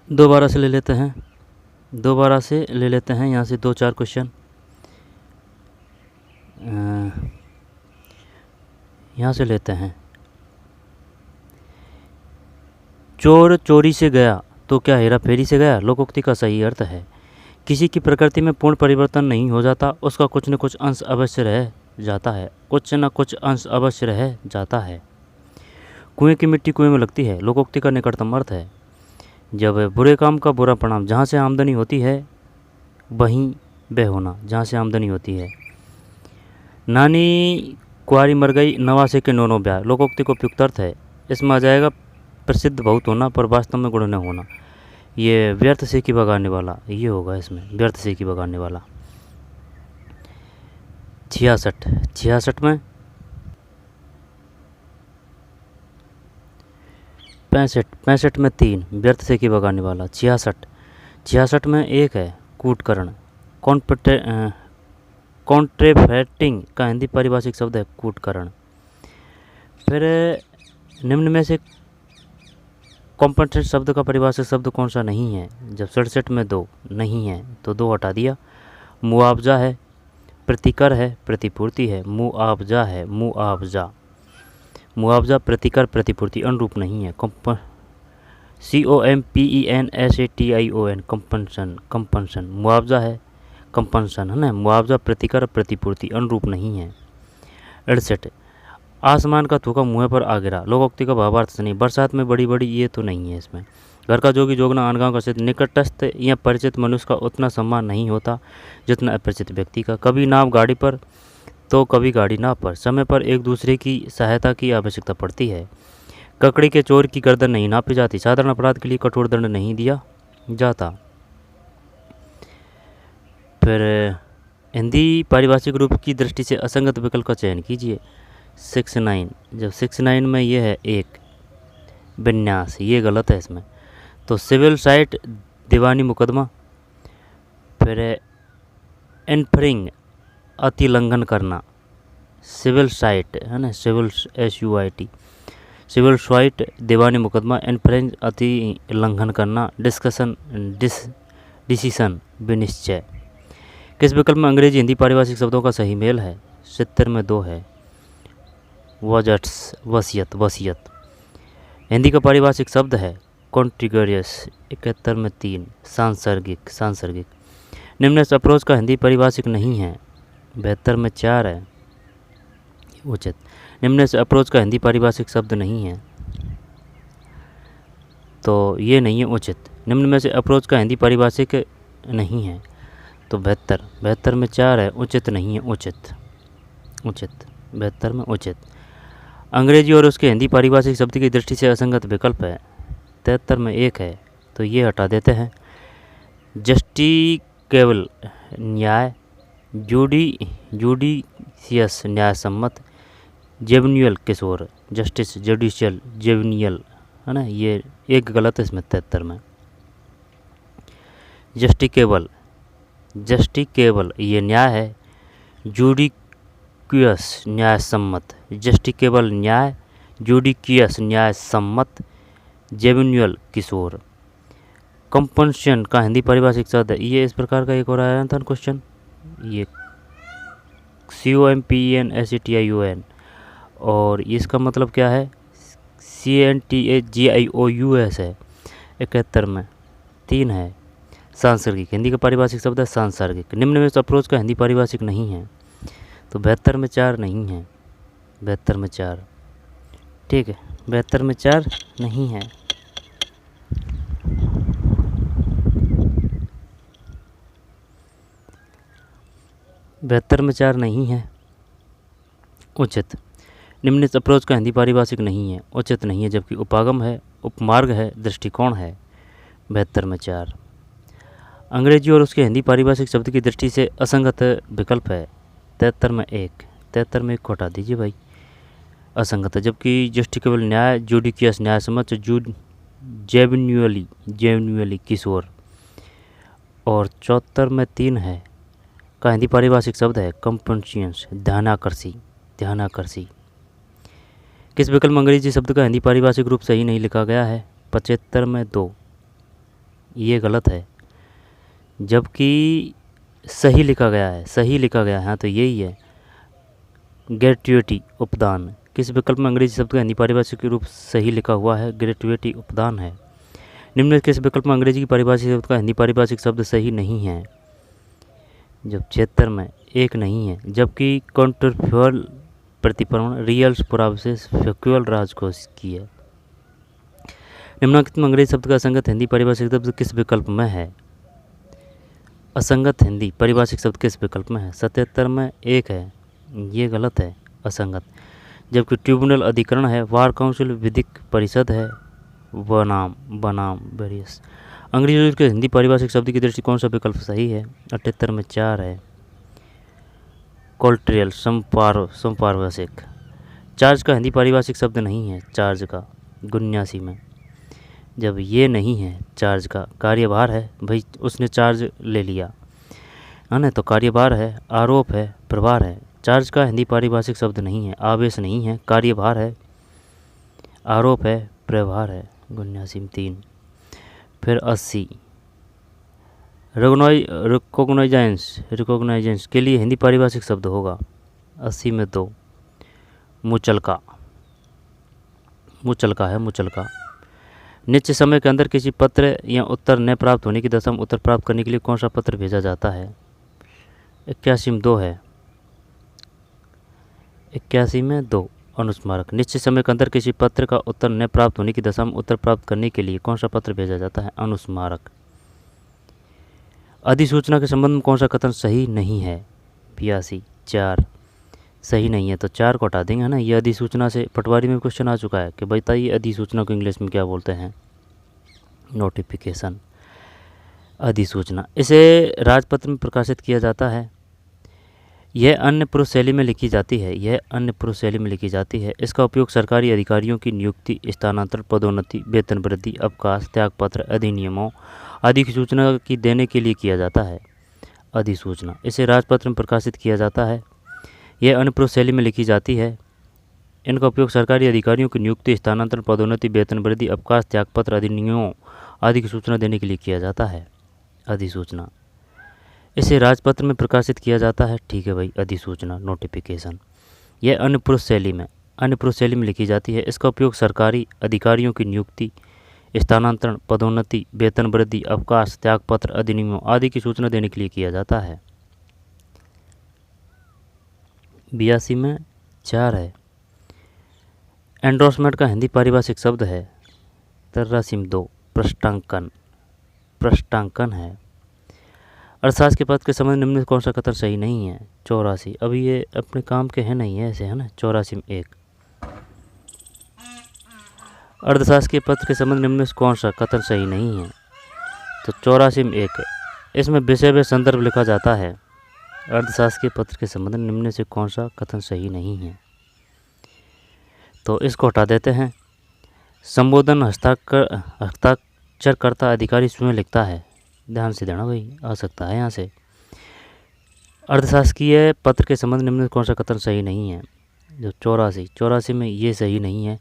दोबारा से ले लेते हैं, यहाँ से 2-4 क्वेश्चन। यहाँ से लेते हैं। चोर चोरी से गया तो क्या हेरा फेरी से गया? लोकोक्ति का सही अर्थ है किसी की प्रकृति में पूर्ण परिवर्तन नहीं हो जाता, उसका कुछ न कुछ अंश अवश्य रह जाता है, कुछ न कुछ अंश अवश्य रह जाता है। कुएं की मिट्टी कुएं में लगती है, लोकोक्ति का निकटतम अर्थ है जब बुरे काम का बुरा परिणाम, जहाँ से आमदनी होती है वहीं बह होना, जहाँ से आमदनी होती है। नानी कुआरी मर गई, नवासे के नौनों ब्याह, लोकोक्ति को उपयुक्त अर्थ है। इसमें आ जाएगा प्रसिद्ध बहुत होना पर वास्तव में गुण न होना। ये व्यर्थ से की बगाने वाला, ये होगा इसमें, व्यर्थ से की बगाने वाला। 66 में 65 में 3 व्यर्थ से की बगाने वाला। 66 में 1 है कूटकरण। कॉन्ट्रेफैक्टिंग का हिंदी पारिभाषिक शब्द है कूटकरण। फिर निम्न में से कॉम्पनसेट शब्द का परिभाषिक शब्द कौन सा नहीं है? जब 67 में 2 नहीं है तो 2 हटा दिया। मुआवजा है, प्रतिकर है, प्रतिपूर्ति है। मुआवजा है, मुआवजा, प्रतिकर, प्रतिपूर्ति अनुरूप नहीं है। COMPENSATION, कंपनसन, मुआवजा है, कंपनसन है ना, मुआवजा, प्रतिकर, प्रतिपूर्ति अनुरूप नहीं है। 68 आसमान का थूका मुँह पर आ गिरा, लोकोक्ति का भावार्थ नहीं। बरसात में बड़ी बड़ी, ये तो नहीं है इसमें। घर का जोगी जोगना, आनगांव का सिद्ध, निकटस्थ या परिचित मनुष्य का उतना सम्मान नहीं होता जितना अपरिचित व्यक्ति का। कभी नाव गाड़ी पर तो कभी गाड़ी नाव पर, समय पर एक दूसरे की सहायता की आवश्यकता पड़ती है। ककड़ी के चोर की गर्दन नहीं नापी जाती, साधारण अपराध के लिए कठोर दंड नहीं दिया जाता। फिर हिंदी पारिभाषिक रूप की दृष्टि से असंगत विकल्प का चयन कीजिए। 69 जब 69 में ये है 1 विन्यास, ये गलत है इसमें। तो सिविल साइट दीवानी मुकदमा। फिर इन्फ्रिंग अतिलंघन करना, सिविल साइट है ना, सिविल SUIT, सिविल साइट दीवानी मुकदमा। इन्फ्रिंग अतिलंघन करना, डिसीशन विनिश्चय। किस विकल्प में अंग्रेजी हिंदी पारिभाषिक शब्दों का सही मेल है? 70 में 2 है वजट्स, वसीयत। हिंदी का पारिभाषिक शब्द है कॉन्टिग्यूअस। 71 में 3 सांसर्गिक। निम्न से अप्रोच का हिंदी पारिभाषिक नहीं है। 72 में 4 है उचित। निम्न से अप्रोच का हिंदी पारिभाषिक शब्द नहीं है, तो ये नहीं है उचित। निम्न में से अप्रोच का हिंदी पारिभाषिक नहीं है, तो 72 में 4 है, उचित नहीं है, उचित 72 में उचित। अंग्रेजी और उसके हिंदी पारिभाषिक शब्द की दृष्टि से असंगत विकल्प है। 73 में 1 है, तो ये हटा देते हैं। जस्टिकेबल न्याय, जुडिशियस न्याय सम्मत, जेवनियल किशोर, जस्टिस, जुडिशियल, जेवनियल है ना, ये एक गलत है इसमें। 73 में जस्टिकेबल ये न्याय है, जुडिक्यूअस न्याय सम्मत, जस्टिकेबल न्याय, जुडिक्यूअस न्याय सम्मत, जेवनियल किशोर। कंपनसेशन का हिंदी पारिभाषिक शब्द है, ये इस प्रकार का एक और आया था क्वेश्चन, ये COMPENSATION, और इसका मतलब क्या है? CANTAGIOUS है। 71 में 3 है सांसर्गिक, हिंदी का पारिभाषिक शब्द है सांसर्गिक। निम्न में से अप्रोच का हिंदी पारिभाषिक नहीं है, तो 72 में 4 नहीं है। 72 में 4 ठीक है, 72 में 4 नहीं है। बहत्तर में 4 नहीं है, उचित। निम्न अप्रोच का हिंदी पारिभाषिक नहीं है, उचित नहीं है, जबकि उपागम है, उपमार्ग है, दृष्टिकोण है। 72 में 4 अंग्रेजी और उसके हिंदी पारिभाषिक शब्द की दृष्टि से असंगत विकल्प है। 73 में 1, 73 में 1 को हटा दीजिए भाई, असंगत है। जबकि जस्टिकेबल न्याय, जुडिशियस न्याय सम्मत, जेवन्युअली किशोर। और 74 में 3 है का हिंदी पारिभाषिक शब्द है कंपनशियंस, ध्यानाकर्षी। किस विकल्प में अंग्रेजी शब्द का हिंदी पारिभाषिक रूप सही नहीं लिखा गया है? 75 में 2 ये गलत है, जबकि सही लिखा गया है, सही लिखा गया है। हाँ, तो यही है ग्रेट्युटी उपदान। किस विकल्प में अंग्रेजी शब्द का हिंदी पारिभाषिक रूप सही लिखा हुआ है? ग्रेट्युटी उपदान है। निम्न में किस विकल्प में अंग्रेजी की पारिभाषिक शब्द का हिंदी पारिभाषिक शब्द सही नहीं है? जब 76 में एक नहीं है, जबकि कॉन्ट्रफ्यूअल प्रतिप्रमण रियल्स पुराविशेष फैक्चुअल राजकोष की है। निम्नलिखित में अंग्रेजी शब्द का असंगत हिंदी पारिभाषिक शब्द किस विकल्प में है? असंगत हिंदी पारिभाषिक शब्द किस विकल्प में है? 77 में एक है, ये गलत है, असंगत। जबकि ट्रिब्यूनल अधिकरण है, बार काउंसिल विधिक परिषद है, बनाम वेरियस। अंग्रेजी के हिंदी पारिभाषिक शब्द की दृष्टि कौन सा विकल्प सही है? 78 में 4 है, कल्ट्रियल संपार्श्विक। चार्ज का हिंदी पारिभाषिक शब्द नहीं है, चार्ज का 79 में। जब ये नहीं है, चार्ज का कार्यभार है, भाई उसने चार्ज ले लिया है ना, तो कार्यभार है, आरोप है, प्रभार है। चार्ज का हिंदी पारिभाषिक शब्द नहीं है, आवेश नहीं है, कार्यभार है, आरोप है, प्रभार है। 79 में 3। फिर 80 रिकॉग्नाइजेंस के लिए हिंदी पारिभाषिक शब्द होगा। 80 में 2, मुचलका है, मुचलका। निश्चित समय के अंदर किसी पत्र या उत्तर न प्राप्त होने की दशा में उत्तर प्राप्त करने के लिए कौन सा पत्र भेजा जाता है? 81 में 2 है, 81 में 2, अनुस्मारक। निश्चित समय के अंदर किसी पत्र का उत्तर न प्राप्त होने की दशा में उत्तर प्राप्त करने के लिए कौन सा पत्र भेजा जाता है? अनुस्मारक। अधिसूचना के संबंध में कौन सा कथन सही नहीं है? 82 4 सही नहीं है, तो 4 को हटा देंगे, है ना। ये अधिसूचना से पटवारी में क्वेश्चन आ चुका है कि बताइए अधिसूचना को इंग्लिश में क्या बोलते हैं? नोटिफिकेशन, अधिसूचना। इसे राजपत्र में प्रकाशित किया जाता है। यह अन्य पुरुष शैली में लिखी जाती है, इसका उपयोग सरकारी अधिकारियों की नियुक्ति, स्थानांतरण, पदोन्नति, वेतन वृद्धि, अवकाश, त्यागपत्र, अधिनियमों आदि की सूचना की देने के लिए किया जाता है। अधिसूचना, इसे राजपत्र में प्रकाशित किया जाता है। यह अन्य पुरुष शैली में लिखी जाती है। इनका उपयोग सरकारी अधिकारियों की नियुक्ति, स्थानांतरण, पदोन्नति, वेतन वृद्धि, अवकाश, त्यागपत्र, अधिनियमों आदि की सूचना देने के लिए किया जाता है। अधिसूचना, इसे राजपत्र में प्रकाशित किया जाता है। ठीक है भाई, अधिसूचना, नोटिफिकेशन। यह अन्य पुरुष शैली में लिखी जाती है। इसका उपयोग सरकारी अधिकारियों की नियुक्ति, स्थानांतरण, पदोन्नति, वेतन वृद्धि, अवकाश, त्यागपत्र, अधिनियमों आदि की सूचना देने के लिए किया जाता है। 82 में 4 है, एंडोर्समेंट का हिंदी पारिभाषिक शब्द है। 83 में 2, प्रष्टांकन है। अर्थशास्त्र के पद के संबंध निम्न में कौन सा कथन सही नहीं है? 84, अभी ये अपने काम के हैं नहीं है ऐसे, है ना। 84 में 1, अर्थशास्त्र के पद के संबंध निम्न में कौन सा कथन सही नहीं है? तो 84 में 1, इसमें विषय व संदर्भ लिखा जाता है। अर्थशास्त्र के पत्र के संबंध निम्न से कौन सा कथन सही नहीं है? तो इसको हटा देते हैं। संबोधन हस्ताक्षरकर्ता अधिकारी स्वयं लिखता है। ध्यान से देना भाई, आ सकता है यहाँ से। अर्थशास्त्रीय पत्र के संबंध निम्न कौन सा कथन सही नहीं है? जो 84 में ये सही नहीं है।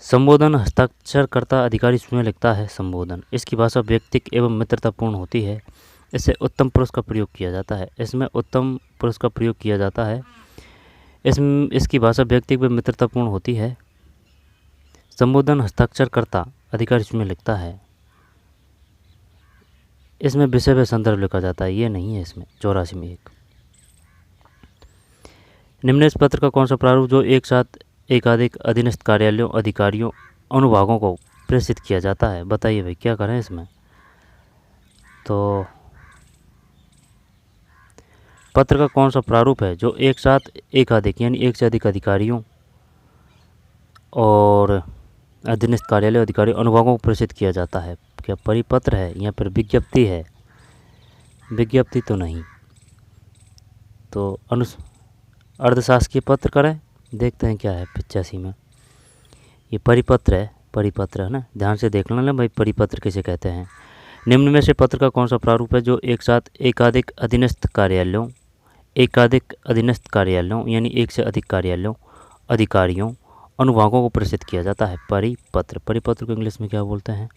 संबोधन हस्ताक्षरकर्ता अधिकारी स्वयं लिखता है। संबोधन, इसकी भाषा व्यक्तिक एवं मित्रतापूर्ण होती है। इससे उत्तम पुरुष का प्रयोग किया जाता है। इसकी भाषा व्यक्तिक एवं मित्रतापूर्ण होती है। संबोधन हस्ताक्षरकर्ता अधिकारी स्वयं लिखता है। इसमें विषय व संदर्भ लिखा जाता है, ये नहीं है इसमें। 84 में 1। निम्न पत्र का कौन सा प्रारूप जो एक साथ एकाधिक अधीनस्थ कार्यालयों, अधिकारियों, अनुभागों को प्रेषित किया जाता है? बताइए भाई, क्या करें इसमें? तो पत्र का कौन सा प्रारूप है जो एक साथ एकाधिक यानी एक से अधिक अधिकारियों और अधीनस्थ कार्यालय, अधिकारी, अनुभागों को प्रेषित किया जाता है? क्या परिपत्र है या फिर विज्ञप्ति है? विज्ञप्ति तो नहीं, तो अर्धशासकीय पत्र करें। देखते हैं क्या है 85 में। ये परिपत्र है, है ना। ध्यान से देख लेना भाई, परिपत्र किसे कहते हैं। निम्न में से पत्र का कौन सा प्रारूप है जो एक साथ एकाधिक अधीनस्थ कार्यालयों यानी एक से अधिक कार्यालयों, अधिकारियों, अनुभागों को प्रेषित किया जाता है? परिपत्र को इंग्लिश में क्या बोलते हैं?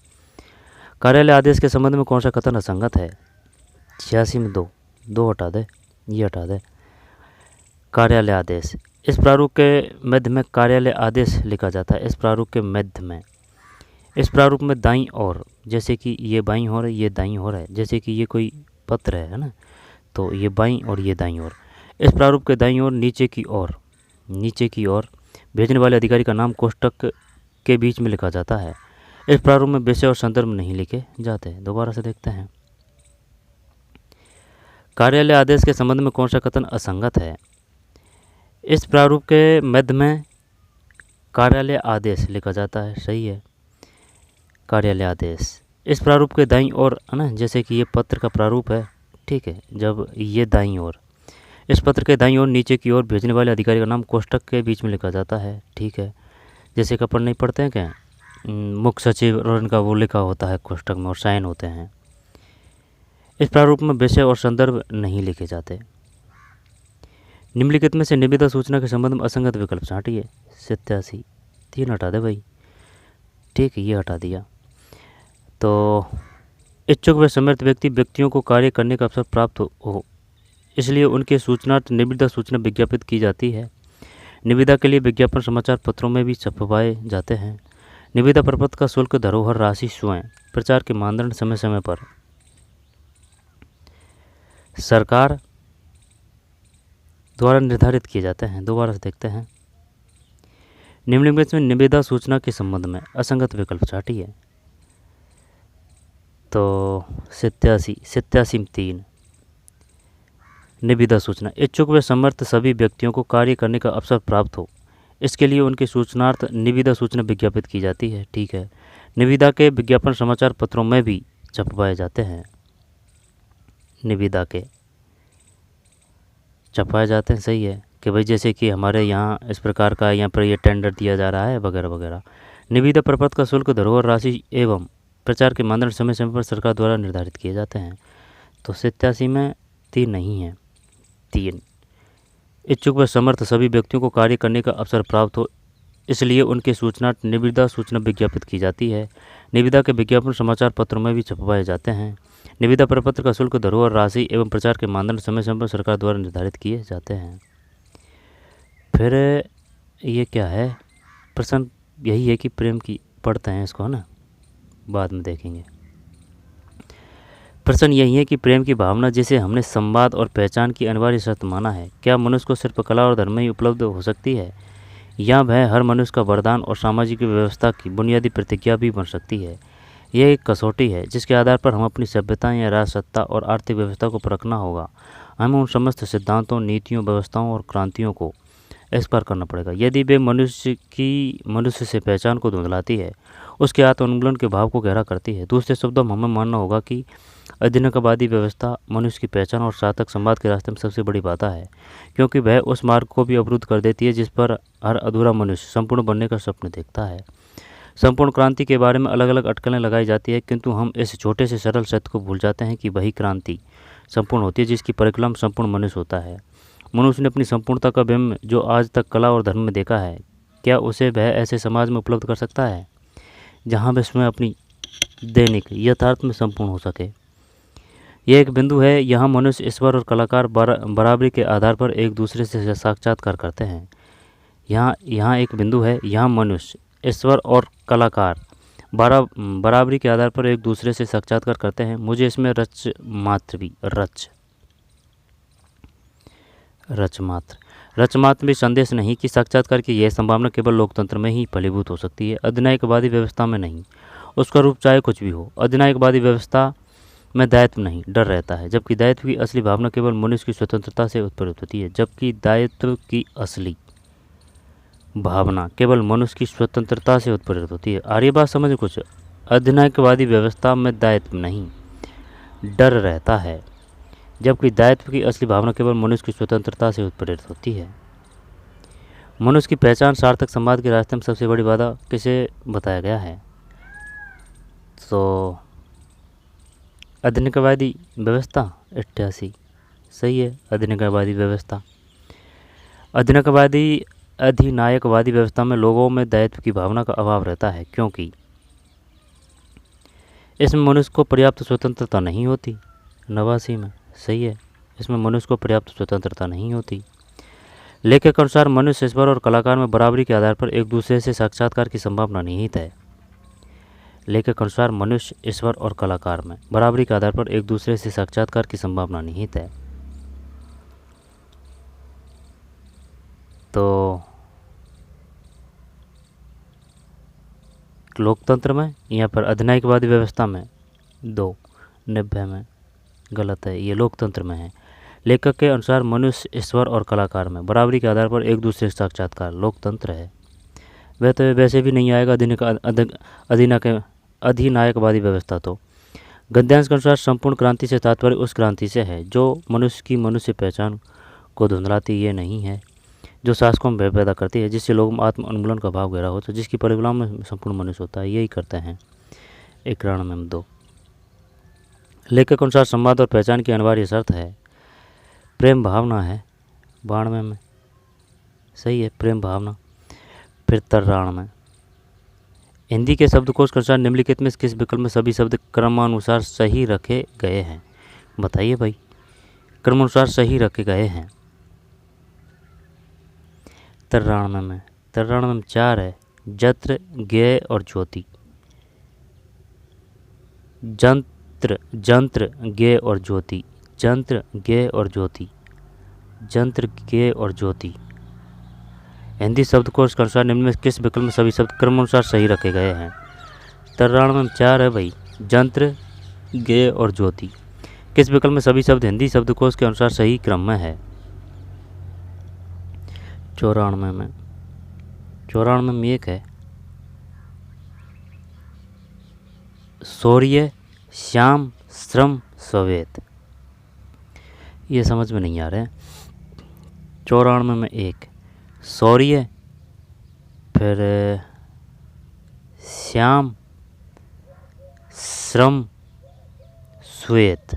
कार्यालय आदेश के संबंध में कौन सा कथन असंगत है? 86 में दो हटा दे, ये हटा दे। कार्यालय आदेश, इस प्रारूप के मध्य में कार्यालय आदेश लिखा जाता है। इस प्रारूप के मध्य में, इस प्रारूप में दाईं ओर, जैसे कि ये बाईं ओर है, ये दाईं ओर है, जैसे कि ये कोई पत्र है ना, तो ये बाईं और ये दाईं ओर। इस प्रारूप के दाईं ओर नीचे की ओर भेजने वाले अधिकारी का नाम कोष्टक के बीच में लिखा जाता है। इस प्रारूप में विषय और संदर्भ नहीं लिखे जाते। दोबारा से देखते हैं। कार्यालय आदेश के संबंध में कौन सा कथन असंगत है? इस प्रारूप के मध्य में कार्यालय आदेश लिखा जाता है, सही है। कार्यालय आदेश, इस प्रारूप के दाईं ओर है ना, जैसे कि ये पत्र का प्रारूप है, ठीक है, जब ये दाईं ओर, इस पत्र के दाईं ओर नीचे की ओर भेजने वाले अधिकारी का नाम कोष्टक के बीच में लिखा जाता है, ठीक है। जैसे कि अपन नहीं पढ़ते हैं क्या, मुख्य सचिव और इनका वो लिखा होता है कोष्टक में और साइन होते हैं। इस प्रारूप में विषय और संदर्भ नहीं लिखे जाते। निम्नलिखित में से निविदा सूचना के संबंध में असंगत विकल्प से हटिए। 87, 3 हटा दे भाई, ठीक है, ये हटा दिया। तो इच्छुक व समर्थ व्यक्तियों को कार्य करने का अवसर प्राप्त हो, इसलिए उनके सूचनार्थ निविदा सूचना विज्ञापित की जाती है। निविदा के लिए विज्ञापन समाचार पत्रों में भी छपवाए जाते हैं। निविदा प्रपत्र का शुल्क, धरोहर राशि स्वयं प्रचार के मानदंड समय समय पर सरकार द्वारा निर्धारित किए जाते हैं। दोबारा से देखते हैं। निम्नलिखित में निविदा सूचना के संबंध में असंगत विकल्प हटिए। तो 87 में 3 निविदा सूचना, इच्छुक व समर्थ सभी व्यक्तियों को कार्य करने का अवसर प्राप्त हो, इसके लिए उनके सूचनार्थ निविदा सूचना विज्ञापित की जाती है, ठीक है। निविदा के विज्ञापन समाचार पत्रों में भी छपवाए जाते हैं। निविदा के छपवाए जाते हैं, सही है, कि भाई जैसे कि हमारे यहाँ इस प्रकार का यहाँ पर ये टेंडर दिया जा रहा है वगैरह वगैरह। निविदा प्रपत्र का शुल्क, धरोहर राशि एवं प्रचार के मानदंड समय समय पर सरकार द्वारा निर्धारित किए जाते हैं। तो 87 में 3 नहीं है, 3 इच्छुक व समर्थ सभी व्यक्तियों को कार्य करने का अवसर प्राप्त हो, इसलिए उनके सूचनार्थ निविदा सूचना विज्ञापित की जाती है। निविदा के विज्ञापन समाचार पत्रों में भी छपवाए जाते हैं। निविदा प्रपत्र का शुल्क, धरोहर राशि एवं प्रचार के मानदंड समय समय पर सरकार द्वारा निर्धारित किए जाते हैं। फिर ये क्या है, प्रश्न यही है कि प्रेम की पढ़ते हैं इसको, है ना, बाद में देखेंगे। प्रश्न यही है कि प्रेम की भावना, जिसे हमने संवाद और पहचान की अनिवार्य शर्त माना है, क्या मनुष्य को सिर्फ कला और धर्म में ही उपलब्ध हो सकती है, या वह हर मनुष्य का वरदान और सामाजिक व्यवस्था की बुनियादी प्रतिज्ञा भी बन सकती है? यह एक कसौटी है जिसके आधार पर हम अपनी सभ्यता या राजसत्ता और आर्थिक व्यवस्था को परखना होगा। हमें उन समस्त सिद्धांतों, नीतियों, व्यवस्थाओं और क्रांतियों को स्वीकार करना पड़ेगा। यदि वे मनुष्य से पहचान को धुंधलाती है, उसके आत्मोन्मूलन के भाव को गहरा करती है। दूसरे शब्दों में हमें मानना होगा कि आधुनिकवादी व्यवस्था मनुष्य की पहचान और सार्थक संवाद के रास्ते में सबसे बड़ी बाधा है, क्योंकि वह उस मार्ग को भी अवरुद्ध कर देती है जिस पर हर अधूरा मनुष्य संपूर्ण बनने का स्वप्न देखता है। संपूर्ण क्रांति के बारे में अलग अलग अटकलें लगाई जाती है, किंतु हम इस छोटे से सरल सत्य को भूल जाते हैं कि वही क्रांति संपूर्ण होती है जिसकी परिक्रमा संपूर्ण मनुष्य होता है। मनुष्य ने अपनी संपूर्णता का बिंब जो आज तक कला और धर्म में देखा है, क्या उसे वह ऐसे समाज में उपलब्ध कर सकता है जहाँ वह स्वयं अपनी दैनिक यथार्थ में संपूर्ण हो सके? यह एक बिंदु है, यहाँ मनुष्य, ईश्वर और कलाकार बराबरी के आधार पर एक दूसरे से साक्षात्कार करते हैं। यहाँ एक बिंदु है, यहाँ मनुष्य, ईश्वर और कलाकार बराबरी के आधार पर एक दूसरे से साक्षात्कार करते हैं। मुझे इसमें रचमात्र भी संदेश नहीं कि साक्षात्कार की यह संभावना केवल लोकतंत्र में ही फलीभूत हो सकती है, अधिनायकवादी व्यवस्था में नहीं। उसका रूप चाहे कुछ भी हो, अधिनायकवादी व्यवस्था में दायित्व नहीं, डर रहता है, जबकि दायित्व की असली भावना केवल मनुष्य की स्वतंत्रता से उत्पन्न होती है। जबकि दायित्व की असली भावना केवल मनुष्य की स्वतंत्रता से उत्पन्न होती है। आर्य बात समझ कुछ, अधिनायकवादी व्यवस्था में दायित्व नहीं, डर रहता है, जबकि दायित्व की असली भावना केवल मनुष्य की स्वतंत्रता से उत्पन्न होती है। मनुष्य की पहचान सार्थक संवाद के रास्ते में सबसे बड़ी बाधा किसे बताया गया है? तो अधिनायकवादी व्यवस्था 88 सही है। अधिनायकवादी व्यवस्था में लोगों में दायित्व की भावना का अभाव रहता है, क्योंकि इसमें मनुष्य को पर्याप्त स्वतंत्रता नहीं होती। 89 में सही है, इसमें मनुष्य को पर्याप्त स्वतंत्रता नहीं होती। लेखक के अनुसार मनुष्य, ईश्वर और कलाकार में बराबरी के आधार पर एक दूसरे से साक्षात्कार की संभावना निहित है। लेखक के अनुसार मनुष्य, ईश्वर और कलाकार में बराबरी के आधार पर एक दूसरे से साक्षात्कार की संभावना निहित है। तो लोकतंत्र में, यहाँ पर अधिनायकवादी व्यवस्था में 2, 90 में गलत है, ये लोकतंत्र में है। लेखक के अनुसार मनुष्य, ईश्वर और कलाकार में बराबरी के आधार पर एक दूसरे से साक्षात्कार लोकतंत्र है। वह तो वैसे भी नहीं आएगा अधिनायकवादी व्यवस्था। तो गद्यांश के अनुसार संपूर्ण क्रांति से तात्पर्य उस क्रांति से है जो मनुष्य की मनुष्य पहचान को धुंधलाती ये नहीं है, जो शासकों में भय पैदा करती है, जिससे लोगों में आत्म उन्मूलन का भाव गहरा होता है, जिसकी परिगणना में संपूर्ण मनुष्य होता है, यही करते हैं। 91 में 2। लेखक के अनुसार संवाद और पहचान की अनिवार्य शर्त है प्रेम भावना है। 92 में सही है, प्रेम भावना। फिर 93 में हिंदी के शब्दकोश के अनुसार निम्नलिखित में किस विकल्प में सभी शब्द क्रमानुसार सही रखे गए हैं? बताइए भाई, क्रमानुसार सही रखे गए हैं। 93 में 4 है, जत्र, ज्ञेय और ज्योति। जंत्र, ज्ञेय और ज्योति। जंत्र, ज्ञेय और ज्योति। जंत्र, ज्ञेय और ज्योति। हिंदी शब्दकोश के अनुसार निम्न में किस विकल्प में सभी शब्द क्रमानुसार सही रखे गए हैं? 93 में 4 है भाई, जंत्र, ज्ञेय और ज्योति। किस विकल्प में सभी शब्द हिंदी शब्दकोश के अनुसार सही क्रम में है? 94 में 1 है, शौर्य, श्याम, श्रम, श्वेत। ये समझ में नहीं आ रहा है। 94 में 1, शौर्य, फिर श्याम, श्रम, श्वेत।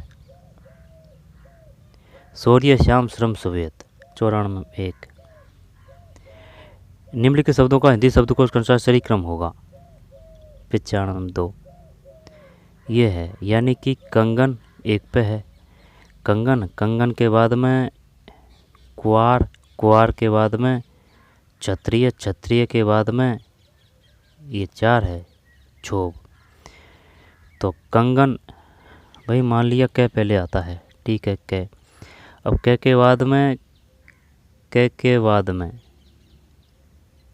शौर्य, श्याम, श्रम, श्वेत। 94 में 1। निम्नलिखित शब्दों का हिंदी शब्दकोश के अनुसार सही क्रम होगा। 95 में 2 ये है, यानी कि कंगन 1 पे है। कंगन, कंगन के बाद में कुआर, कुआर के बाद में क्षत्रिय, क्षत्रिय के बाद में ये 4 है, क्षोभ। तो कंगन भाई मान लिया कै पहले आता है, ठीक है, कै। अब कै के बाद में, कै के बाद में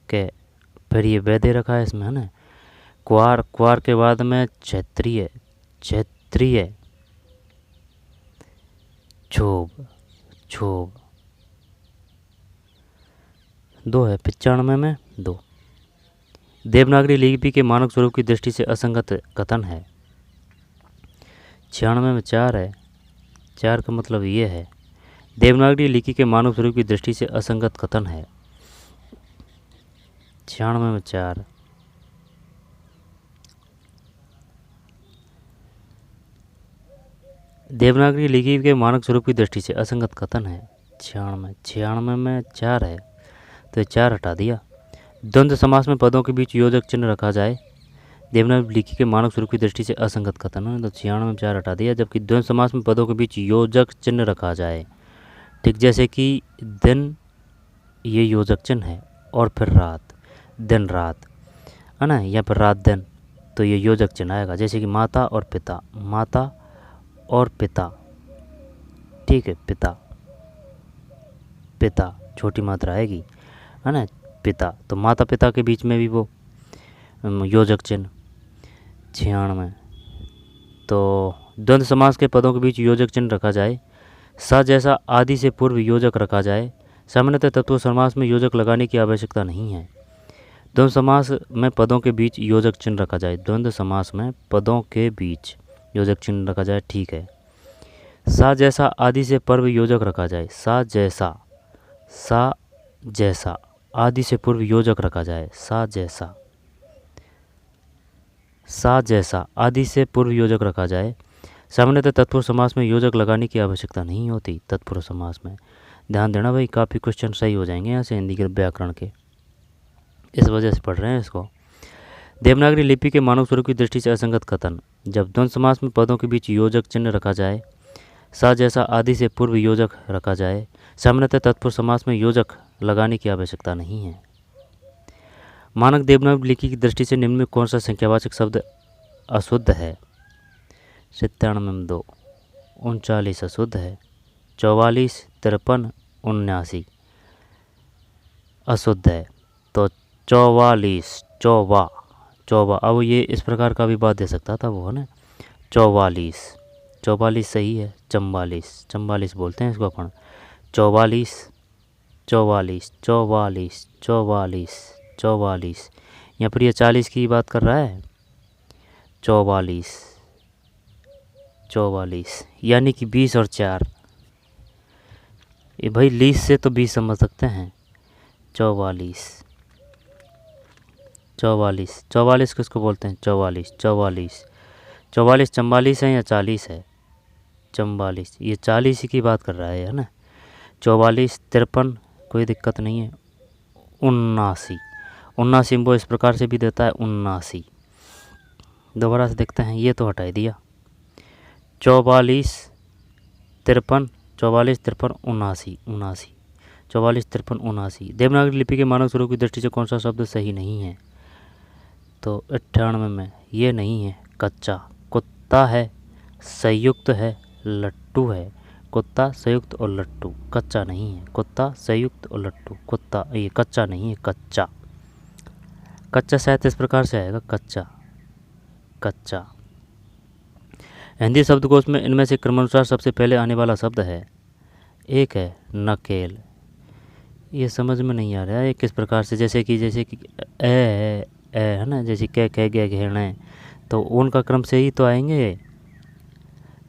कै, फिर ये वै दे रखा है इसमें, है ना। कुआर, कुआर के बाद में क्षत्रिय, क्षत्रिय, क्षोभ, क्षोभ। 2 है, 95 में 2। देवनागरी लिपि के मानक स्वरूप की दृष्टि से असंगत कथन है। 96 में 4 है, 4 का मतलब ये है, देवनागरी लिपि के मानक स्वरूप की दृष्टि से असंगत कथन है। 96 में 4। देवनागरी लिपि के मानक स्वरूप की दृष्टि से असंगत कथन है। 96 में 4 है, तो 4 हटा दिया। द्वंद्व समास में पदों के बीच योजक चिन्ह रखा जाए, देवनागरी लिपि के मानक स्वरूप की दृष्टि से असंगत कथन है, तो 96 में 4 हटा दिया। जबकि द्वंद्व समास में पदों के बीच योजक चिन्ह रखा जाए, ठीक जैसे कि दिन, ये योजक चिन्ह है, और फिर रात, दिन रात, है ना, यहाँ पर रात दिन, तो ये योजक चिन्ह आएगा। जैसे कि माता और पिता, माता और पिता, ठीक है, पिता, पिता छोटी मात्रा आएगी, है ना, पिता, तो माता पिता के बीच में भी वो योजक चिन्ह। 96 तो द्वंद्व समास के पदों के बीच योजक चिन्ह रखा जाए, सा जैसा आदि से पूर्व योजक रखा जाए। सामान्यतः तत्व समास में योजक लगाने की आवश्यकता नहीं है। द्वंद्व समास में पदों के बीच योजक चिन्ह रखा जाए, द्वंद्व समास में पदों के बीच योजक चिन्ह रखा जाए, ठीक है। सा जैसा आदि से पूर्व योजक रखा जाए, सा जैसा, सा जैसा आदि से पूर्व योजक रखा जाए, सा जैसा, सा जैसा आदि से पूर्व योजक रखा जाए। सामान्यतः तत्पुरुष समास में योजक लगाने की आवश्यकता नहीं होती। तत्पुरुष समास में ध्यान देना भाई, काफ़ी क्वेश्चन सही हो जाएंगे यहाँ से हिंदी के व्याकरण के, इस वजह से पढ़ रहे हैं इसको। देवनागरी लिपि के मानव स्वरूप की दृष्टि से असंगत कथन, जब द्वंद्व समास में पदों के बीच योजक चिन्ह रखा जाए, सा जैसा आदि से पूर्व योजक रखा जाए, सामान्यतः तत्पुरुष समास में योजक लगाने की आवश्यकता नहीं है। मानक देवनागरी लिपि की दृष्टि से निम्न में कौन सा संख्यावाचक शब्द अशुद्ध है? 97 में 2, 39 अशुद्ध है, 44, 53, 79 अशुद्ध है। तो 44 चौवा अब ये इस प्रकार का भी बात दे सकता था वो, है ना। 44 सही है। 44 बोलते हैं इसको अपन। 44 यहाँ पर ये 40 की बात कर रहा है। 44 यानी कि 20 और 4, ये भाई 20 से तो 20 समझ सकते हैं। 44 किसको बोलते हैं? 44 44 है या 40 है? 44, ये 40 की बात कर रहा है ना। 44, 53 कोई दिक्कत नहीं है। 79 वो इस प्रकार से भी देता है 79। दोबारा से देखते हैं, ये तो हटा दिया। 44, 53, 79। देवनागरी लिपि के मानक स्वरूप की दृष्टि से कौन सा शब्द सही नहीं है? तो 98 में ये नहीं है। कच्चा। कुत्ता है, संयुक्त है, लट्टू है। कुत्ता, संयुक्त और लट्टू, कच्चा नहीं है। कुत्ता, संयुक्त और लट्टू, कुत्ता, ये कच्चा नहीं है। कच्चा शायद इस प्रकार से आएगा, कच्चा। हिंदी शब्दकोश में इनमें से क्रमानुसार सबसे पहले आने वाला शब्द है। एक है नकेल। ये समझ में नहीं आ रहा है किस प्रकार से, जैसे कि ए है ना, जैसे कह गए घेणे, तो उनका क्रम से ही तो आएंगे।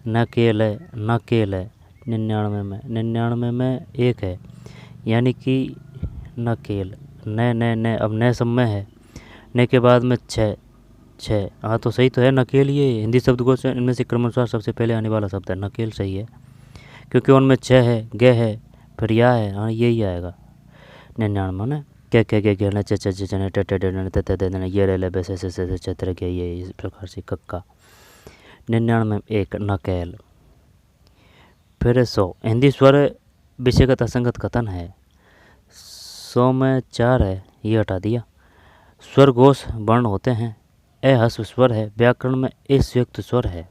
नकेल है 99 में एक है, यानी कि नकेल। न अब न सब में है। न के बाद में 6। हाँ तो सही तो है नकेल। ये हिंदी शब्दकोश से इनमें से क्रमानुसार सबसे पहले आने वाला शब्द है नकेल, सही है, क्योंकि उनमें 6 है, गे है, फिर या है। हाँ यही आएगा 99 ना। क्या घेना चने टे ये ले बेसे से चतर के, ये इस प्रकार से कक्का। 99 में एक नकेल। फिर 100 हिंदी स्वर विषयगत असंगत कथन है। 100 में 4 है, ये हटा दिया। स्वर घोष वर्ण होते हैं। ए हस्व स्वर है। व्याकरण में ए संयुक्त स्वर है।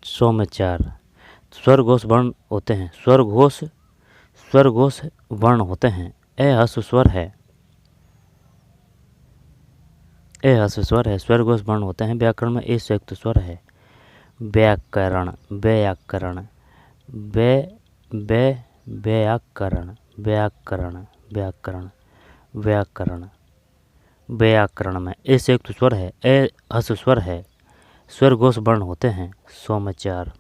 सौ में 4 स्वर घोष वर्ण होते हैं। स्वर घोष वर्ण होते हैं। ए हस्व स्वर है। स्वर घोष वर्ण होते हैं। व्याकरण में ए संयुक्त स्वर है। व्याकरण में ए संयुक्त स्वर है। ए हस्व स्वर है। स्वर घोष वर्ण होते हैं। 100 में 4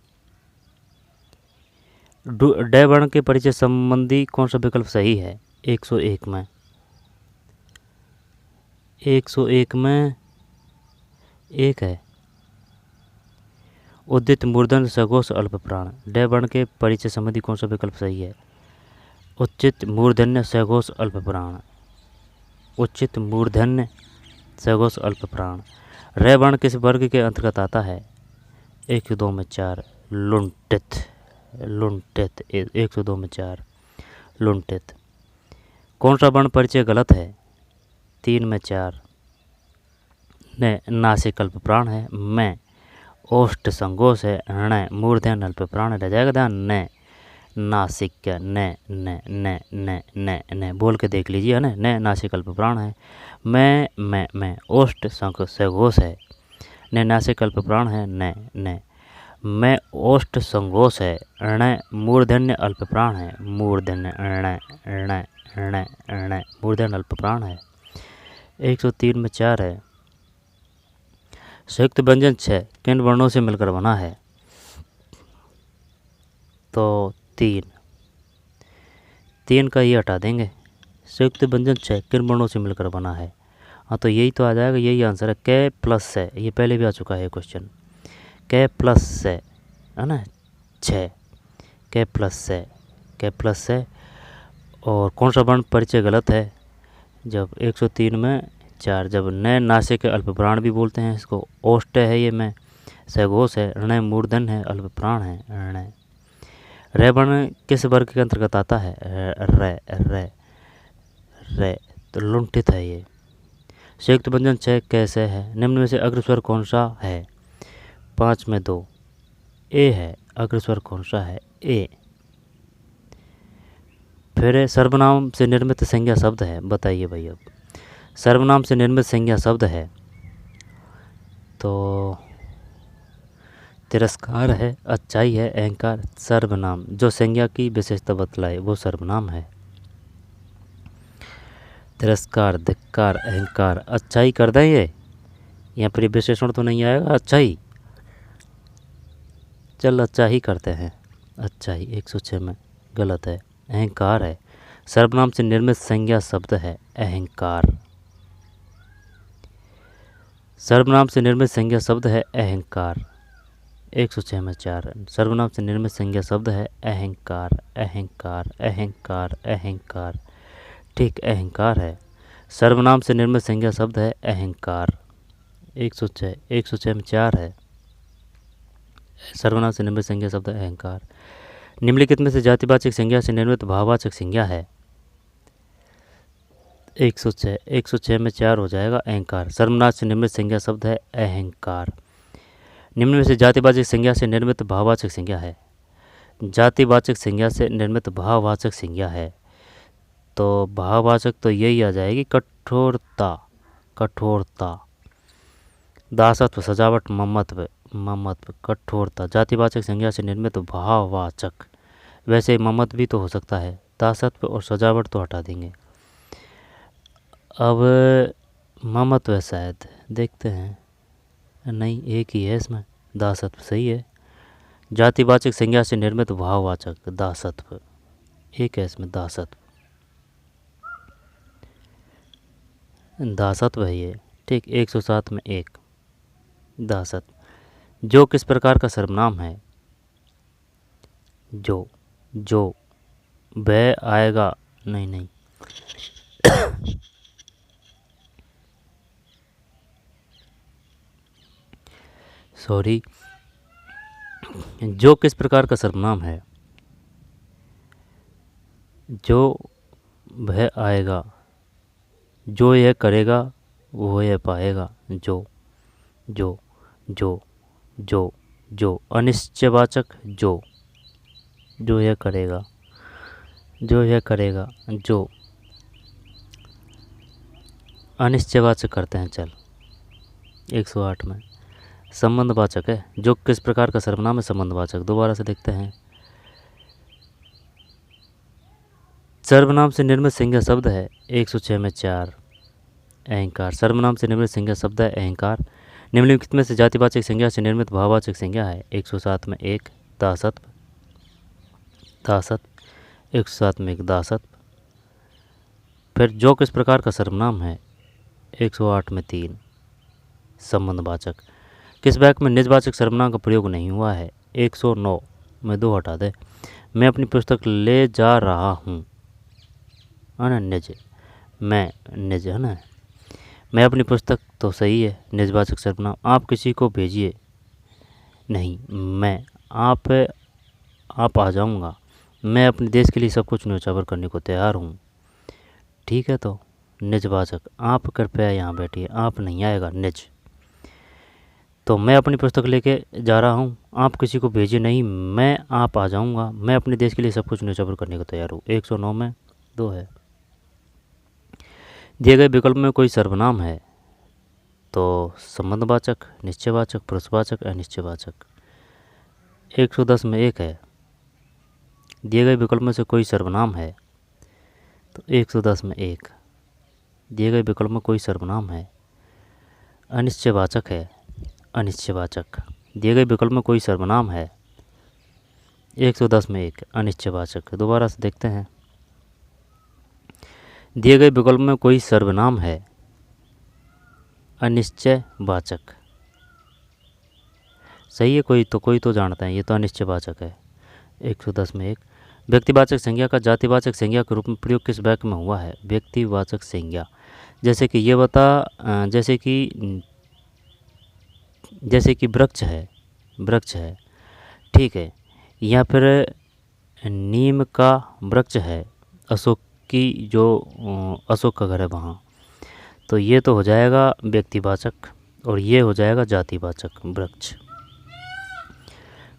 डे वर्ण के परिचय संबंधी कौन सा विकल्प सही है? 101 में 1 है। उदित मूर्धन्य सघोष अल्प प्राण। डे वर्ण के परिचय संबंधी कौन सा विकल्प सही है? उच्चित मूर्धन्य सघोष अल्प प्राण। रे वर्ण किस वर्ग के अंतर्गत आता है? 102 में 4 लुंटित। 102 में 4 लुंटित। कौन सा वर्ण परिचय गलत है? 3 में 4 नासिक अल्प प्राण है। मैं ओष्ठ संगोष है। ण मूर्धन्य अल्प प्राण रह जाएगा ध्यान। न नासिक क्या न बोल के देख लीजिए, है ना। न नासिक अल्प प्राण है। मैं ओष्ठ संगोष है। न नासिक अल्प प्राण है। न मैं ओष्ठ संगोष है। ण मूर्धन्य अल्प प्राण है। मूर्धन्य मूर्धन्य अल्प प्राण है। 103 में 4 है। संयुक्त व्यंजन 6 किन वर्णों से मिलकर बना है? तो 3 का ये हटा देंगे। संयुक्त व्यंजन 6 किन वर्णों से मिलकर बना है? हाँ तो यही तो आ जाएगा, यही आंसर है। क प्लस से, ये पहले भी आ चुका है क्वेश्चन। क प्लस से, है ना, 6 क प्लस से। और कौन सा वर्ण परिचय गलत है? जब 103 में 4, जब नए नासिक के अल्पप्राण भी बोलते हैं इसको। ओष्ट है ये में, सघोष है, ऋण मूर्धन है, अल्पप्राण है, ऋण। रे वर्ण किस वर्ग के अंतर्गत आता है? रे रे रे, तो लुंठित है ये। संयुक्त व्यंजन 6 कैसे है? निम्न में से अग्रस्वर कौन सा है? 5 में 2 ए है। अग्रस्वर कौन सा है? ए। फिर सर्वनाम से निर्मित संज्ञा शब्द है, बताइए भाई। अब सर्वनाम से निर्मित संज्ञा शब्द है तो तिरस्कार है, अच्छाई है, अहंकार। सर्वनाम जो संज्ञा की विशेषता बतलाए वो सर्वनाम है। तिरस्कार, धिक्कार, अहंकार, अच्छाई कर दें ये, यहाँ पर विशेषण तो नहीं आएगा। अच्छाई, चल अच्छा ही करते हैं। अच्छाई 106 में गलत है, अहंकार है। सर्वनाम से निर्मित संज्ञा शब्द है अहंकार। सर्वनाम से निर्मित संज्ञा शब्द है अहंकार। 106 में 4 सर्वनाम से निर्मित संज्ञा शब्द है अहंकार। अहंकार अहंकार अहंकार, ठीक, अहंकार है। सर्वनाम से निर्मित संज्ञा शब्द है अहंकार। 106 में 4 है। सर्वनाम से निर्मित संज्ञा शब्द है अहंकार। निम्नलिखित में से जातिवाचक संज्ञा से निर्मित भाववाचक संज्ञा है? 106 में 4 हो जाएगा अहंकार। सर्वनाम से निर्मित संज्ञा शब्द है अहंकार। निम्न में से जातिवाचक संज्ञा से निर्मित भाववाचक संज्ञा है? जातिवाचक संज्ञा से निर्मित भाववाचक संज्ञा है तो भाववाचक तो यही आ जाएगी, कठोरता। कठोरता, दासत्व, सजावट, ममत्व। ममत्व, कठोरता। जातिवाचक संज्ञा से निर्मित भाववाचक, वैसे ममत्व भी तो हो सकता है, दासत्व और सजावट तो हटा देंगे। अब ममत्व है शायद, देखते हैं। नहीं, एक ही है इसमें, दासत्व सही है। जातिवाचक संज्ञा से निर्मित भाववाचक दासत्व, एक है इसमें, दासत्व। दासत्व है ये, ठीक। 107 में 1 दासत्व। जो किस प्रकार का सर्वनाम है? जो वह आएगा, नहीं सॉरी। जो किस प्रकार का सर्वनाम है? जो वह आएगा, जो यह करेगा वो यह पाएगा। जो जो जो जो जो अनिश्चयवाचक, जो यह करेगा, जो यह करेगा, जो अनिश्चयवाचक करते हैं। चल 108 में संबंधवाचक है। जो किस प्रकार का सर्वनाम है? संबंधवाचक। दोबारा से देखते हैं। सर्वनाम से निर्मित संज्ञा शब्द है 106 में 4 अहंकार। सर्वनाम से निर्मित संज्ञा शब्द है अहंकार। निम्नलिखित में से जातिवाचक संज्ञा से निर्मित भाववाचक संज्ञा है? 107 में 1 दासत्व। दासत्व 107 में 1 दासत्व। फिर जो किस प्रकार का सर्वनाम है? 108 में 3 संबंधवाचक। किस वाक्य में निजवाचक सर्वनाम का प्रयोग नहीं हुआ है? 109 में 2 हटा दे। मैं अपनी पुस्तक ले जा रहा हूँ, है ना, निज। मैं, निज है ना। मैं अपनी पुस्तक तो सही है, निजवाचक सर्वनाम। आप किसी को भेजिए, नहीं। मैं, आप आ जाऊँगा। मैं अपने देश के लिए सब कुछ न्योछावर करने को तैयार हूँ, ठीक है। तो निजवाचक, आप कृपया यहाँ बैठिए, आप नहीं आएगा, निज। तो मैं अपनी पुस्तक लेके जा रहा हूँ, आप किसी को भेजिए, नहीं। मैं, आप आ जाऊँगा। मैं अपने देश के लिए सब कुछ न्योछावर करने को तैयार हूँ। 109 में 2 है। दिए गए विकल्प में कोई सर्वनाम है तो संबंधवाचक, निश्चयवाचक, पुरुषवाचक, अनिश्चयवाचक। 110 में 1 है। दिए गए विकल्प में से कोई सर्वनाम है तो 110 में 1। दिए गए विकल्प में कोई सर्वनाम है, अनिश्चयवाचक है, अनिश्चयवाचक। दिए गए विकल्प में कोई सर्वनाम है 110 में 1 अनिश्चयवाचक। दोबारा से देखते हैं। दिए गए विकल्प में कोई सर्वनाम है अनिश्चयवाचक, सही है। कोई तो जानता है, ये तो अनिश्चयवाचक है। 110 में 1 व्यक्तिवाचक संज्ञा का जातिवाचक संज्ञा के रूप में प्रयोग किस वाक्य में हुआ है? व्यक्तिवाचक संज्ञा जैसे कि ये बता जैसे कि वृक्ष है, ठीक है, या फिर नीम का वृक्ष है, अशोक की जो अशोक का घर है वहाँ। तो ये तो हो जाएगा व्यक्तिवाचक और ये हो जाएगा जातिवाचक वृक्ष।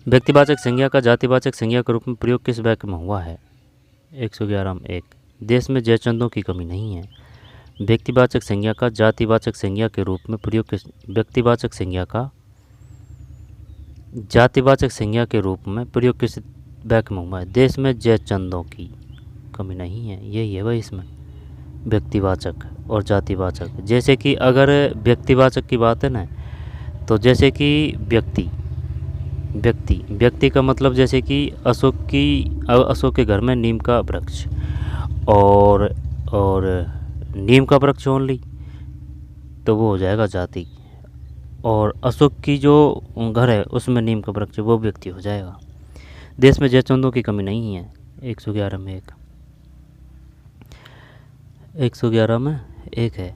व्यक्तिवाचक संज्ञा का जातिवाचक संज्ञा के रूप में प्रयोग किस वाक्य में हुआ है? 111 में 1। देश में जयचंदों की कमी नहीं है। व्यक्तिवाचक संज्ञा का जातिवाचक संज्ञा के रूप में प्रयोग किस व्यक्तिवाचक संज्ञा का जातिवाचक संज्ञा के रूप में प्रयोग किस वाक्य में हुआ है? देश में जयचंदों की कमी नहीं है, यही है भाई इसमें व्यक्तिवाचक और जातिवाचक। जैसे कि अगर व्यक्तिवाचक की बात है ना, तो जैसे कि व्यक्ति का मतलब जैसे कि अशोक के घर में नीम का वृक्ष और नीम का वृक्ष ओनली, तो वो हो जाएगा जाति। और अशोक की जो घर है उसमें नीम का वृक्ष, वो व्यक्ति हो जाएगा। देश में जयचंदों की कमी नहीं है। 111 में 1। 111 में 1 है।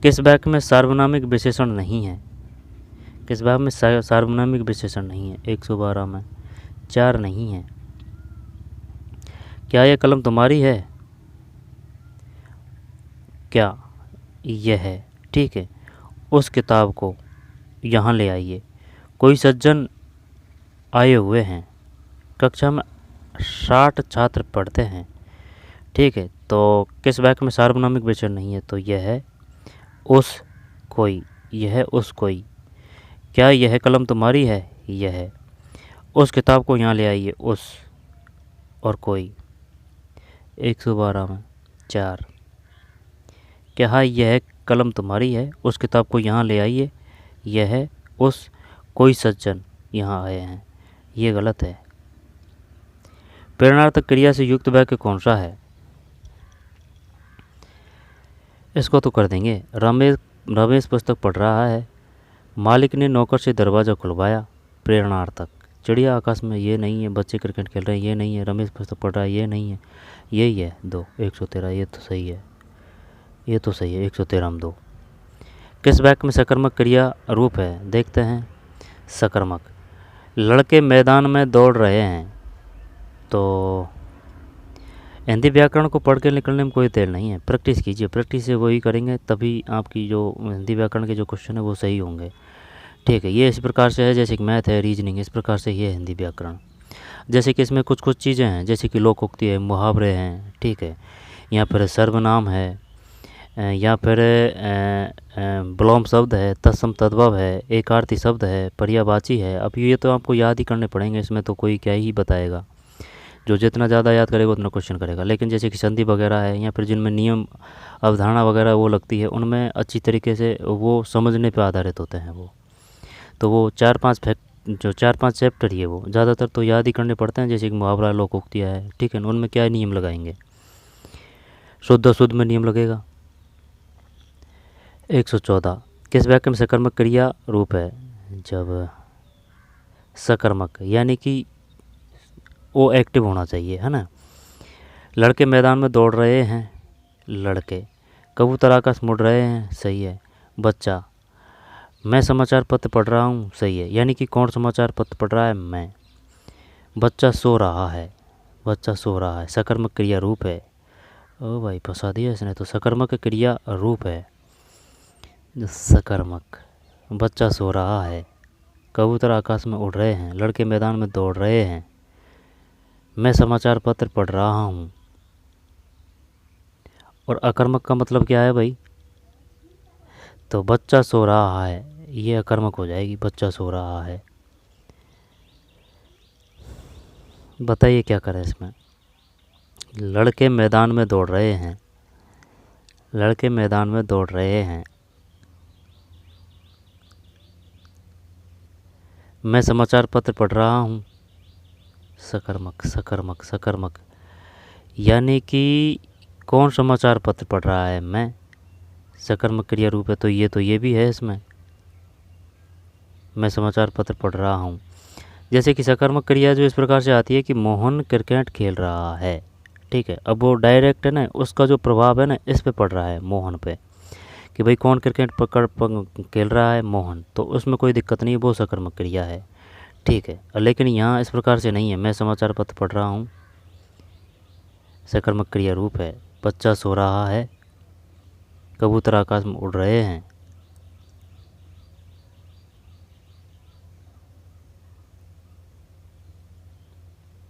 किस वाक्य में सार्वनामिक विशेषण नहीं है? किस वाक्य में सार्वनामिक विशेषण नहीं है? 112 में 4 नहीं है। क्या यह कलम तुम्हारी है? क्या यह है, ठीक है। उस किताब को यहाँ ले आइए। कोई सज्जन आए हुए हैं। कक्षा में 60 छात्र पढ़ते हैं, ठीक है। तो किस वाक्य में सार्वनामिक विशेषण नहीं है? तो यह है उस कोई, यह है उस कोई। क्या यह कलम तुम्हारी है? यह है। उस किताब को यहाँ ले आइए। उस और कोई। 112 में 4। क्या यह कलम तुम्हारी है? उस किताब को यहाँ ले आइए। यह है उस कोई सज्जन यहाँ आए हैं, ये गलत है। प्रेरणार्थक क्रिया से युक्त वाक्य कौन सा है? इसको तो कर देंगे। रमेश पुस्तक पढ़ रहा है। मालिक ने नौकर से दरवाज़ा खुलवाया। प्रेरणार्थक। चिड़िया आकाश में, ये नहीं है। बच्चे क्रिकेट खेल रहे हैं, ये नहीं है। रमेश पुस्तक पढ़ रहा है, ये नहीं है। यही है 2। 113, ये तो सही है, ये तो सही है। 113 में 2। किस वाक्य में सकर्मक क्रिया रूप है? देखते हैं। सकर्मक। लड़के मैदान में दौड़ रहे हैं। तो हिंदी व्याकरण को पढ़ के निकलने में कोई देर नहीं है। प्रैक्टिस कीजिए, प्रैक्टिस से वही करेंगे तभी आपकी जो हिंदी व्याकरण के जो क्वेश्चन है वो सही होंगे, ठीक है। ये इस प्रकार से है जैसे कि मैथ है, रीजनिंग, इस प्रकार से ये हिंदी व्याकरण। जैसे कि इसमें कुछ चीज़ें हैं, जैसे कि लोकोक्ति है, मुहावरे हैं, ठीक है, या फिर सर्वनाम है, या फिर विलोम शब्द है, तत्सम तद्भव है, एकार्थी शब्द है, पर्यायवाची है। अब ये तो आपको याद ही करने पड़ेंगे, इसमें तो कोई क्या ही बताएगा। जो जितना ज़्यादा याद करेगा उतना क्वेश्चन करेगा। लेकिन जैसे कि संधि वगैरह है, या फिर जिनमें नियम अवधारणा वगैरह वो लगती है, उनमें अच्छी तरीके से वो समझने पे आधारित होते हैं वो। तो वो 4-5 चैप्टर ही है, वो ज़्यादातर तो याद ही करने पड़ते हैं। जैसे कि मुहावरा, लोकोक्तियाँ है, ठीक है, उनमें क्या नियम लगाएंगे? शुद्ध अशुद्ध में नियम लगेगा। 114। किस वाक्य में सकर्मक क्रिया रूप है? जब सकर्मक यानी कि वो एक्टिव होना चाहिए, है ना। लड़के मैदान में दौड़ रहे हैं। लड़के। कबूतर आकाश मुड़ रहे हैं, सही है। बच्चा। मैं समाचार पत्र पढ़ रहा हूँ, सही है। यानी कि कौन समाचार पत्र पढ़ रहा है? मैं। बच्चा सो रहा है। बच्चा सो रहा है सकर्मक क्रिया रूप है। ओ भाई फंसा दिया इसने तो। सकर्मक क्रिया रूप है सकर्मक। बच्चा सो रहा है। कबूतर आकाश में उड़ रहे हैं। लड़के मैदान में दौड़ रहे हैं। मैं समाचार पत्र पढ़ रहा हूँ। और अकर्मक का मतलब क्या है भाई? तो बच्चा सो रहा है, ये अकर्मक हो जाएगी। बच्चा सो रहा है। बताइए क्या करें इसमें? लड़के मैदान में दौड़ रहे हैं। लड़के मैदान में दौड़ रहे हैं। मैं समाचार पत्र पढ़ रहा हूँ। सकर्मक सकर्मक सकर्मक। यानी कि कौन समाचार पत्र पढ़ रहा है? मैं। सकर्मक क्रिया रूप है, तो ये भी है इसमें। मैं समाचार पत्र पढ़ रहा हूँ। जैसे कि सकर्मक क्रिया जो इस प्रकार से आती है कि मोहन क्रिकेट खेल रहा है, ठीक है। अब वो डायरेक्ट है ना, उसका जो प्रभाव है ना इस पे पड़ रहा है, मोहन पे। कि भाई कौन क्रिकेट खेल रहा है, मोहन, तो उसमें कोई दिक्कत नहीं, वो सकर्मक क्रिया है, ठीक है। लेकिन यहाँ इस प्रकार से नहीं है, मैं समाचार पत्र पढ़ रहा हूँ, सकर्मक क्रिया रूप है, बच्चा सो रहा है, कबूतर आकाश में उड़ रहे हैं।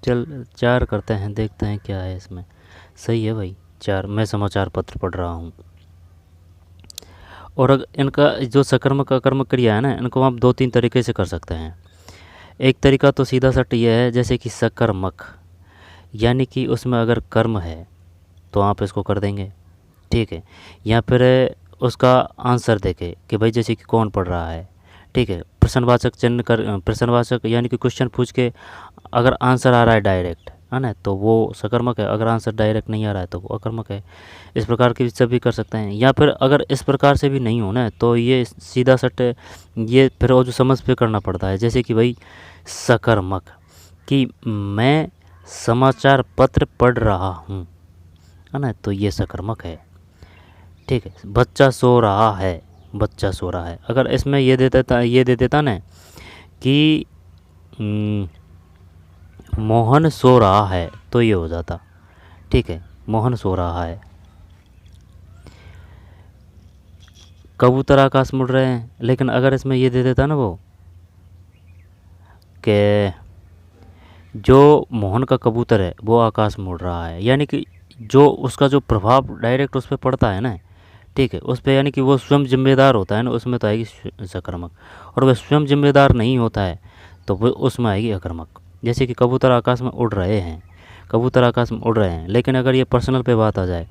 चल 4 करते हैं, देखते हैं क्या है इसमें। सही है भाई, 4, मैं समाचार पत्र पढ़ रहा हूँ। और इनका जो सकर्मक अकर्मक क्रिया है ना, इनको आप 2-3 तरीके से कर सकते हैं। एक तरीका तो सीधा सट ये है, जैसे कि सकर्मक, यानी कि उसमें अगर कर्म है तो आप इसको कर देंगे, ठीक है। या फिर उसका आंसर देके कि भाई जैसे कि कौन पढ़ रहा है, ठीक है, प्रश्नवाचक चिन्ह कर, प्रश्नवाचक यानी कि क्वेश्चन पूछ के अगर आंसर आ रहा है डायरेक्ट, है ना, तो वो सकर्मक है। अगर आंसर डायरेक्ट नहीं आ रहा है तो वो अकर्मक है। इस प्रकार की सब भी कर सकते हैं। या फिर अगर इस प्रकार से भी नहीं हो ना, तो ये सीधा सट ये फिर वो जो समझ पे करना पड़ता है, जैसे कि भाई सकर्मक कि मैं समाचार पत्र पढ़ रहा हूँ, है ना, तो ये सकर्मक है, ठीक है। बच्चा सो रहा है, बच्चा सो रहा है, अगर इसमें ये दे देता ना कि मोहन सो रहा है, तो ये हो जाता, ठीक है, मोहन सो रहा है। कबूतर आकाश में उड़ रहे हैं, लेकिन अगर इसमें ये दे देता ना वो कि जो मोहन का कबूतर है वो आकाश में उड़ रहा है, यानी कि जो उसका जो प्रभाव डायरेक्ट उस पर पड़ता है ना, ठीक है, उस पर यानी कि वो स्वयं जिम्मेदार होता है ना, उसमें तो आएगी सकर्मक। और वह स्वयं जिम्मेदार नहीं होता है तो वो उसमें आएगी अकर्मक। जैसे कि कबूतर आकाश में उड़ रहे हैं, कबूतर आकाश में उड़ रहे हैं, लेकिन अगर ये पर्सनल पे बात आ जाए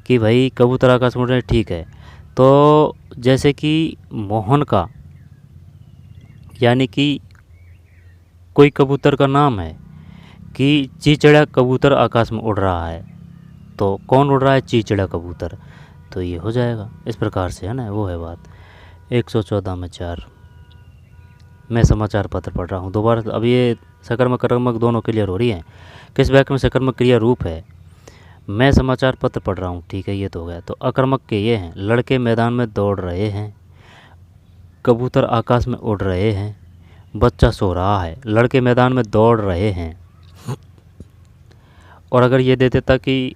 कि भाई कबूतर आकाश में उड़ रहे हैं, ठीक है, तो जैसे कि मोहन का यानी कि कोई कबूतर का नाम है कि चीचड़ा कबूतर आकाश में उड़ रहा है, तो कौन उड़ रहा है, चीचड़ा कबूतर, तो ये हो जाएगा इस प्रकार से, है ना, वो है बात। 114 में 4, मैं समाचार पत्र पढ़ रहा हूँ। दोबारा अब ये सकर्मक अकर्मक दोनों क्लियर हो रही हैं। किस वाक्य में सकर्मक क्रिया रूप है, मैं समाचार पत्र पढ़ रहा हूँ, ठीक है, ये तो हो गया। तो अकर्मक के ये हैं, लड़के मैदान में दौड़ रहे हैं, कबूतर आकाश में उड़ रहे हैं, बच्चा सो रहा है, लड़के मैदान में दौड़ रहे हैं। और अगर ये दे देता कि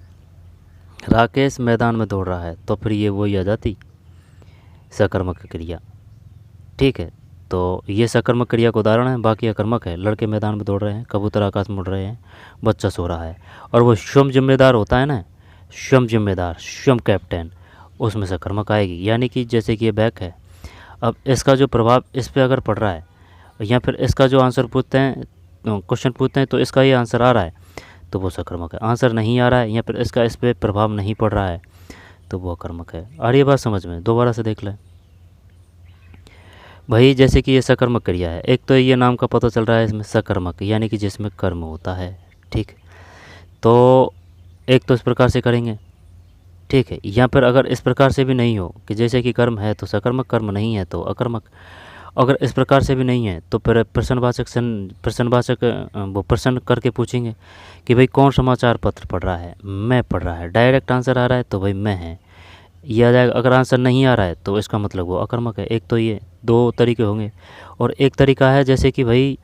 राकेश मैदान में दौड़ रहा है, तो फिर ये वही आ जाती सकर्मक क्रिया, ठीक है। तो ये सकर्मक क्रिया का उदाहरण है, बाकी अकर्मक है। लड़के मैदान में दौड़ रहे हैं, कबूतर आकाश में उड़ रहे हैं, बच्चा सो रहा है। और वो स्वयं जिम्मेदार होता है ना, स्वयं जिम्मेदार, स्वयं कैप्टन, उसमें सकर्मक आएगी। यानी कि जैसे कि ये बैक है, अब इसका जो प्रभाव इस पर अगर पड़ रहा है, या फिर इसका जो आंसर पूछते हैं, क्वेश्चन पूछते हैं, तो इसका ये आंसर आ रहा है तो वो सकर्मक है। आंसर नहीं आ रहा है या फिर इसका इस पर प्रभाव नहीं पड़ रहा है तो वो अकर्मक है। आ रही है बात समझ में? दोबारा से देख लें भाई। जैसे कि ये सकर्मक क्रिया है, एक तो ये नाम का पता चल रहा है इसमें सकर्मक, यानी कि जिसमें कर्म होता है, ठीक। तो एक तो इस प्रकार से करेंगे, ठीक है। या फिर अगर इस प्रकार से भी नहीं हो कि जैसे कि कर्म है तो सकर्मक, कर्म नहीं है तो अकर्मक, अगर इस प्रकार से भी नहीं है तो फिर प्रश्नवाचक वो प्रश्न करके पूछेंगे कि भाई कौन समाचार पत्र पढ़ रहा है, मैं पढ़ रहा है। डायरेक्ट आंसर आ रहा है तो भाई मैं है, ये आ जाएगा। अगर आंसर नहीं आ रहा है तो इसका मतलब वो अकर्मक है। एक तो ये 2 तरीके होंगे। और एक तरीका है जैसे कि भाई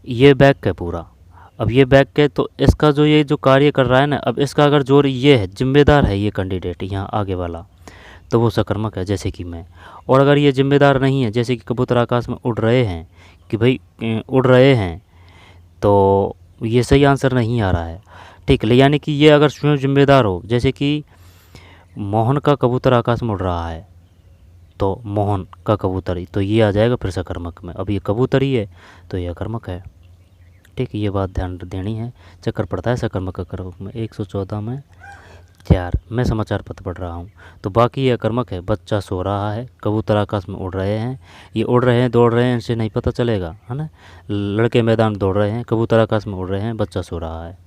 ये बैक है पूरा, अब ये बैक है तो इसका जो ये जो कार्य कर रहा है ना, अब इसका अगर जोर ये है, जिम्मेदार है ये कैंडिडेट यहाँ आगे वाला, तो वो सकर्मक है, जैसे कि मैं। और अगर ये जिम्मेदार नहीं है, जैसे कि कबूतर आकाश में उड़ रहे हैं, कि भाई उड़ रहे हैं, तो ये सही आंसर नहीं आ रहा है, ठीक है। यानी कि ये अगर स्वयं जिम्मेदार हो, जैसे कि मोहन का कबूतर आकाश में उड़ रहा है, तो मोहन का कबूतर, तो ये आ जाएगा फिर सकर्मक में। अब ये कबूतर ही है तो ये अकर्मक है, ठीक है। ये बात ध्यान देनी है, चक्कर पड़ता है सकर्मक अकर्मक में। 114 में 4, मैं समाचार पत्र पढ़ रहा हूँ। तो बाकी ये अकर्मक है, बच्चा सो रहा है, कबूतर आकाश में उड़ रहे हैं, ये उड़ रहे हैं, दौड़ रहे हैं, इनसे नहीं पता चलेगा, है ना। लड़के मैदान में दौड़ रहे हैं, कबूतर आकाश में उड़ रहे हैं, बच्चा सो रहा है।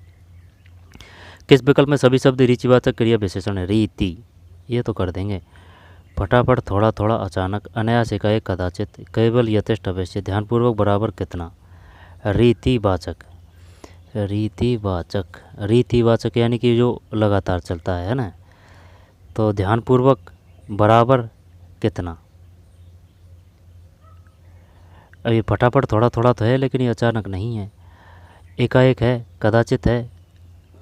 किस विकल्प में सभी शब्द रीतिवाचक क्रिया विशेषण है? रीति, ये तो कर देंगे। फटाफट, थोड़ा थोड़ा, अचानक, अनायास, एकाएक, कदाचित, केवल, यथेष्ट, अवश्य, ध्यानपूर्वक, बराबर, कितना। रीतिवाचक, रीतिवाचक, रीतिवाचक यानी कि जो लगातार चलता है ना। तो ध्यानपूर्वक बराबर कितना। अब ये फटाफट थोड़ा थोड़ा तो है, लेकिन ये अचानक नहीं है। एकाएक है, कदाचित है,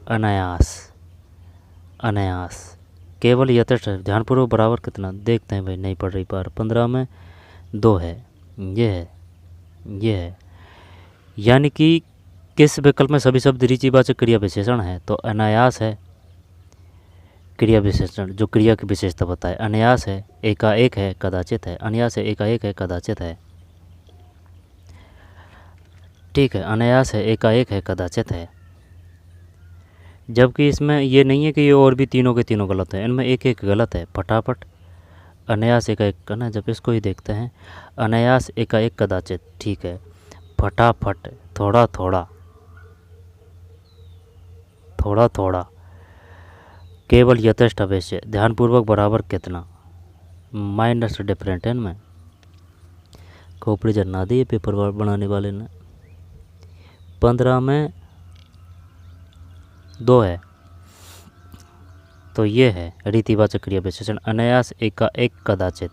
अनायास। अनायास केवल यथेष्ट है, ध्यानपूर्वक बराबर कितना। देखते हैं भाई, नहीं पढ़ रही पार। 15 में 2 है, ये है, ये है। यानी कि किस विकल्प में सभी शब्द ऋचिवाचक क्रिया विशेषण है? तो अनायास है क्रिया विशेषण, जो क्रिया की विशेषता बताए। अनायास है, एकाएक है, कदाचित है। अनायास है, एकाएक है, कदाचित है। ठीक है, अनायास है, एकाएक है, कदाचित है। जबकि इसमें ये नहीं है कि ये और भी तीनों के तीनों गलत हैं, इनमें एक एक गलत है। फटाफट अनायास एकाएक का ना, जब इसको ही देखते हैं। अनायास एकाएक कदाचित, ठीक है। फटाफट, थोड़ा थोड़ा, थोड़ा थोड़ा, केवल यथेष्ट अवश्य, ध्यानपूर्वक बराबर कितना। माइनस डिफरेंट है इनमें। खोपड़ी जन्ना दी पेपर बनाने वाले ने। 15 में 2 है, तो ये है रीतिवाचक क्रिया विशेषण। अनायास एकाएक कदाचित,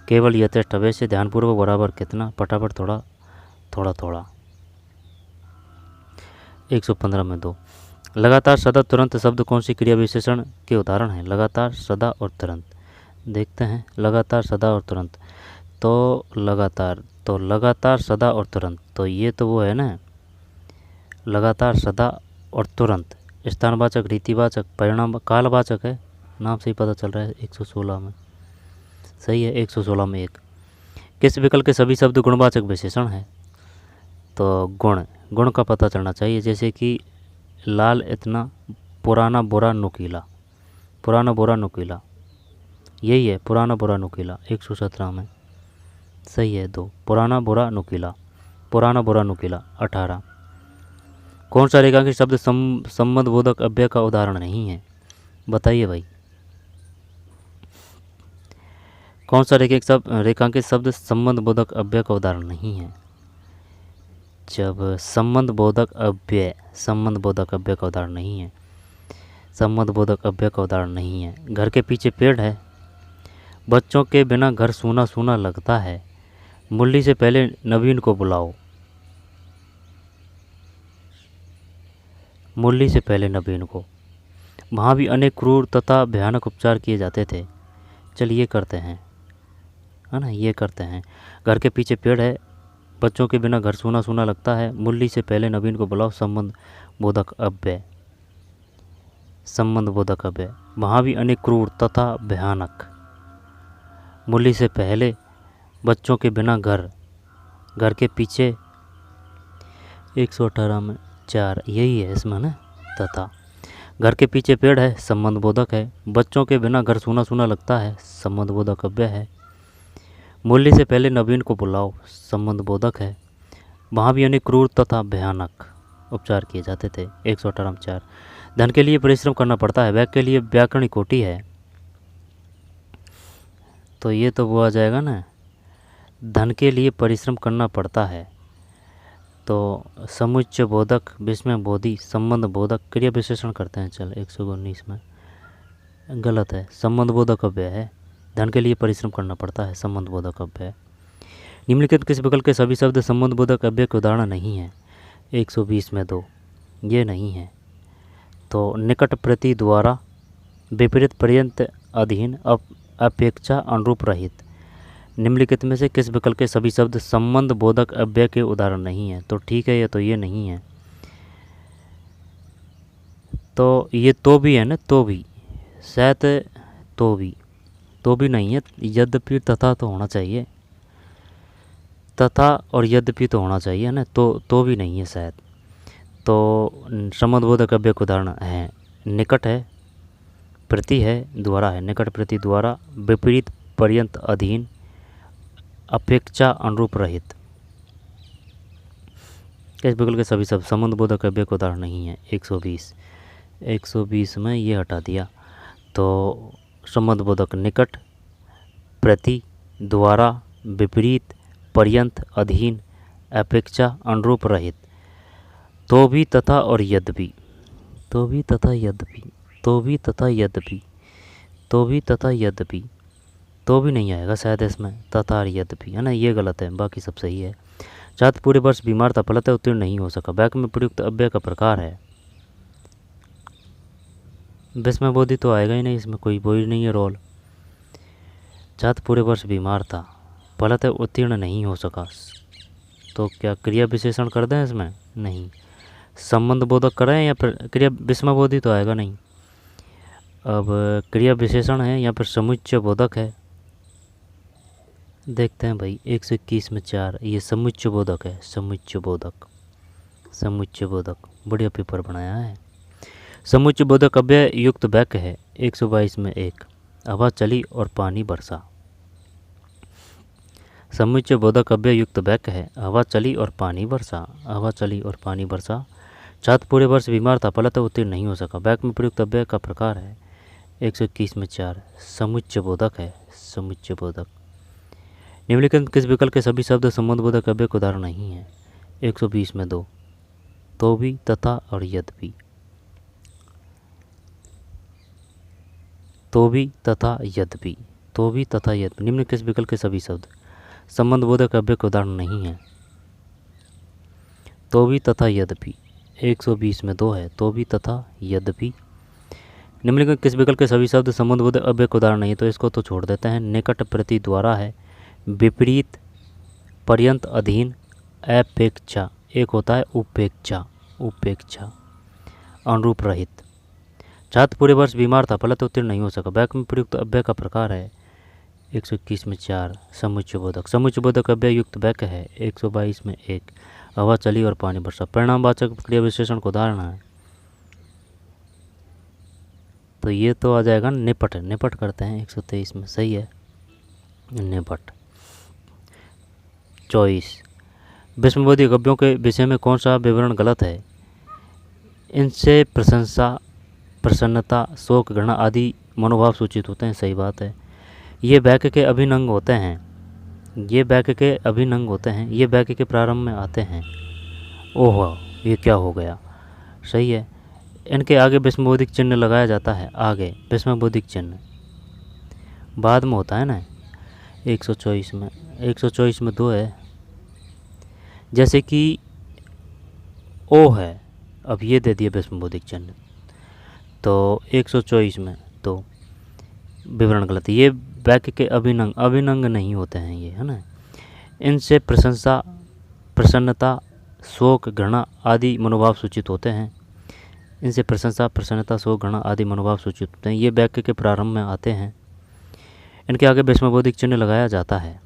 केवल यथेष्ट अवश्य, ध्यानपूर्वक बराबर कितना। फटाफट, थोड़ा थोड़ा थोड़ा। 115 में 2। लगातार, सदा, तुरंत शब्द कौन सी क्रिया विशेषण के उदाहरण हैं? लगातार, सदा और तुरंत। देखते हैं, लगातार, सदा और तुरंत। तो लगातार, तो लगातार, सदा और तुरंत, तो ये तो वो है ना, लगातार, सदा और तुरंत। स्थानवाचक, रीतिवाचक, परिणाम, कालवाचक है। नाम से ही पता चल रहा है। 116 में सही है। 116 में 1। किस विकल्प के सभी शब्द गुणवाचक विशेषण है? तो गुण, गुण का पता चलना चाहिए। जैसे कि लाल इतना, पुराना बुरा नुकीला। पुराना बुरा नुकीला, यही है, पुराना बुरा नुकीला। 117 में सही है 2। पुराना बुरा नुकीला, पुराना बुरा नुकीला। 18। कौन सा रेखांकित शब्द संबंधबोधक अव्यय का उदाहरण नहीं है? बताइए भाई, कौन सा रेखांकित शब्द संबंधबोधक अव्यय का उदाहरण नहीं है? जब संबंधबोधक अव्यय का उदाहरण नहीं है, संबंधबोधक अव्यय का उदाहरण नहीं है। घर के पीछे पेड़ है, बच्चों के बिना घर सूना सूना लगता है, मुरली से पहले नवीन को बुलाओ। मुरली से पहले नवीन को। वहाँ भी अनेक क्रूर तथा भयानक उपचार किए जाते थे। चलिए करते हैं, है ना, ये करते हैं। घर के पीछे पेड़ है, बच्चों के बिना घर सूना सूना लगता है, मुरली से पहले नवीन को बुलाओ। संबंध बोधक अव्यय, संबंध बोधक अव्यय। वहाँ भी अनेक क्रूर तथा भयानक, मुरली से पहले, बच्चों के बिना घर, घर के पीछे। 118 में 4, यही है इसमें ना, तथा। घर के पीछे पेड़ है, संबंध बोधक है। बच्चों के बिना घर सूना सूना लगता है, संबंध बोधक अव्यय है। मुरली से पहले नवीन को बुलाओ, संबंध बोधक है। वहाँ भी अनेक क्रूर तथा भयानक उपचार किए जाते थे। 118 में 4। धन के लिए परिश्रम करना पड़ता है, व्याग के लिए व्याकरणिक कोटि है। तो ये तो वो आ जाएगा ना, धन के लिए परिश्रम करना पड़ता है। तो समुच्चय बोधक, विस्मय बोधि, संबंध बोधक, क्रिया विशेषण करते हैं। चल 119 में गलत है, संबंध बोधक अव्यय है। धन के लिए परिश्रम करना पड़ता है, संबंध बोधक अव्यय। निम्नलिखित किस विकल्प के सभी शब्द संबंध बोधक अव्यय के उदाहरण नहीं है? 120 में 2, ये नहीं है। तो निकट प्रति द्वारा, विपरीत पर्यंत, अधीन, अपेक्षा, अनुरूप, रहित। निम्नलिखित में से किस विकल्प के सभी शब्द संबंध बोधक अव्यय के उदाहरण नहीं है? तो ठीक है, ये तो ये नहीं है। तो ये तो भी है ना, तो भी शायद, तो भी नहीं है। यद्यपि, तथा तो होना चाहिए, तथा और यद्यपि तो होना चाहिए ना, तो भी नहीं है शायद। तो संबंध बोधक अव्यय के उदाहरण है, निकट है, प्रति है, द्वारा है। निकट, प्रति, द्वारा, विपरीत, पर्यंत, अधीन, अपेक्षा, अनुरूप, रहित। इस विकल्प के सभी शब्द संबंध बोधक अव्यय का उदाहरण नहीं है। 120 में ये हटा दिया। तो संबंध बोधक निकट, प्रति, द्वारा, विपरीत, पर्यंत, अधीन, अपेक्षा, अनुरूप, रहित। तो भी, तथा और यद्यपि, तो भी तथा यद्यपि, तो भी तथा यद्यपि, तो भी तथा यद्यपि, तो भी नहीं आएगा शायद इसमें, तथा और यद्यपि, है ना, ये गलत है, बाकी सब सही है। छात्र पूरे वर्ष बीमार था, फलतः उत्तीर्ण नहीं हो सका। वाक्य में प्रयुक्त अव्यय का प्रकार है। विस्मयबोधी तो आएगा ही नहीं, इसमें कोई वो ही नहीं है रोल। छात्र पूरे वर्ष बीमार था, फलतः उत्तीर्ण नहीं हो सका, तो क्या क्रिया विशेषण कर दें इसमें? नहीं। संबंध बोधक करें या फिर क्रिया, विस्मयबोधी तो आएगा नहीं। अब क्रिया विशेषण है या फिर समुच्चय बोधक है, देखते हैं भाई। 121 में 4, ये समुच्चय बोधक है, समुच्चय बोधक, समुच्चय बोधक, बढ़िया पेपर बनाया है। समुच्चय बोधक अव्यय युक्त वाक्य है। 122 में 1, हवा चली और पानी बरसा। समुच्चय बोधक अव्यय युक्त वाक्य है, हवा चली और पानी बरसा, हवा चली और पानी बरसा। छात्र पूरे वर्ष बीमार था, फलतः उत्तीर्ण नहीं हो सका। वाक्य में प्रयुक्त अव्यय का प्रकार है। 121 में 4, समुच्चय बोधक है, समुच्चय बोधक। निम्नलिखित किस विकल्प के सभी शब्द संबंध बोधक अव्यय के उदाहरण नहीं है? 120 में 2, तो भी, तथा और यद्यपि, तो भी तथा यद्यपि, तो भी तथा यद्यपि। निम्न किस विकल्प के सभी शब्द संबंध बोधक अव्यय के उदाहरण नहीं है? तो भी तथा यद्यपि, 120 में 2 है, तो भी तथा यद्यपि। निम्नलिखित किस विकल्प के सभी शब्द संबंध बोधक अव्यय के उदाहरण नहीं है? तो इसको तो छोड़ देते हैं। निकट प्रति द्वारा है, विपरीत, पर्यंत, अधीन, अपेक्षा, एक होता है उपेक्षा, उपेक्षा, अनुरूप रहित। छात्र पूरे वर्ष बीमार था, फलतः उत्तीर्ण नहीं हो सका। वाक्य में प्रयुक्त अव्यय का प्रकार है। 121 में 4, समुच्चय बोधक। समुच्चय बोधक अव्यय युक्त वाक्य है। 122 में 1, हवा चली और पानी बरसा। परिणामवाचक क्रिया विशेषण का उदाहरण है, तो ये तो आ जाएगा निपट, निपट करते हैं 123 में, सही है, निपट। 24, विस्मयबोधक अव्ययों के विषय में कौन सा विवरण गलत है? इनसे प्रशंसा, प्रसन्नता, शोक, घृणा आदि मनोभाव सूचित होते हैं, सही बात है। ये वाक्य के अभिन्न अंग होते हैं, ये वाक्य के अभिन्न अंग होते हैं, ये वाक्य के प्रारंभ में आते हैं। ओहो, ये क्या हो गया, सही है। इनके आगे विस्मयबोधक चिन्ह लगाया जाता है, आगे विस्मयबोधक चिन्ह बाद में होता है ना। 124 में, 124 में 2 है, जैसे कि ओ है, अब ये दे दिया विस्मयबोधक चिन्ह, तो 124 में तो विवरण गलत है। ये वाक्य के अभिन्न अंग नहीं होते हैं ये, है ना। इनसे प्रशंसा, प्रसन्नता, शोक, घृणा आदि मनोभाव सूचित होते हैं। इनसे प्रशंसा, प्रसन्नता, शोक, घृणा आदि मनोभाव सूचित होते हैं, ये वाक्य के प्रारंभ में आते हैं। इनके आगे विस्मयबोधक चिन्ह लगाया जाता है,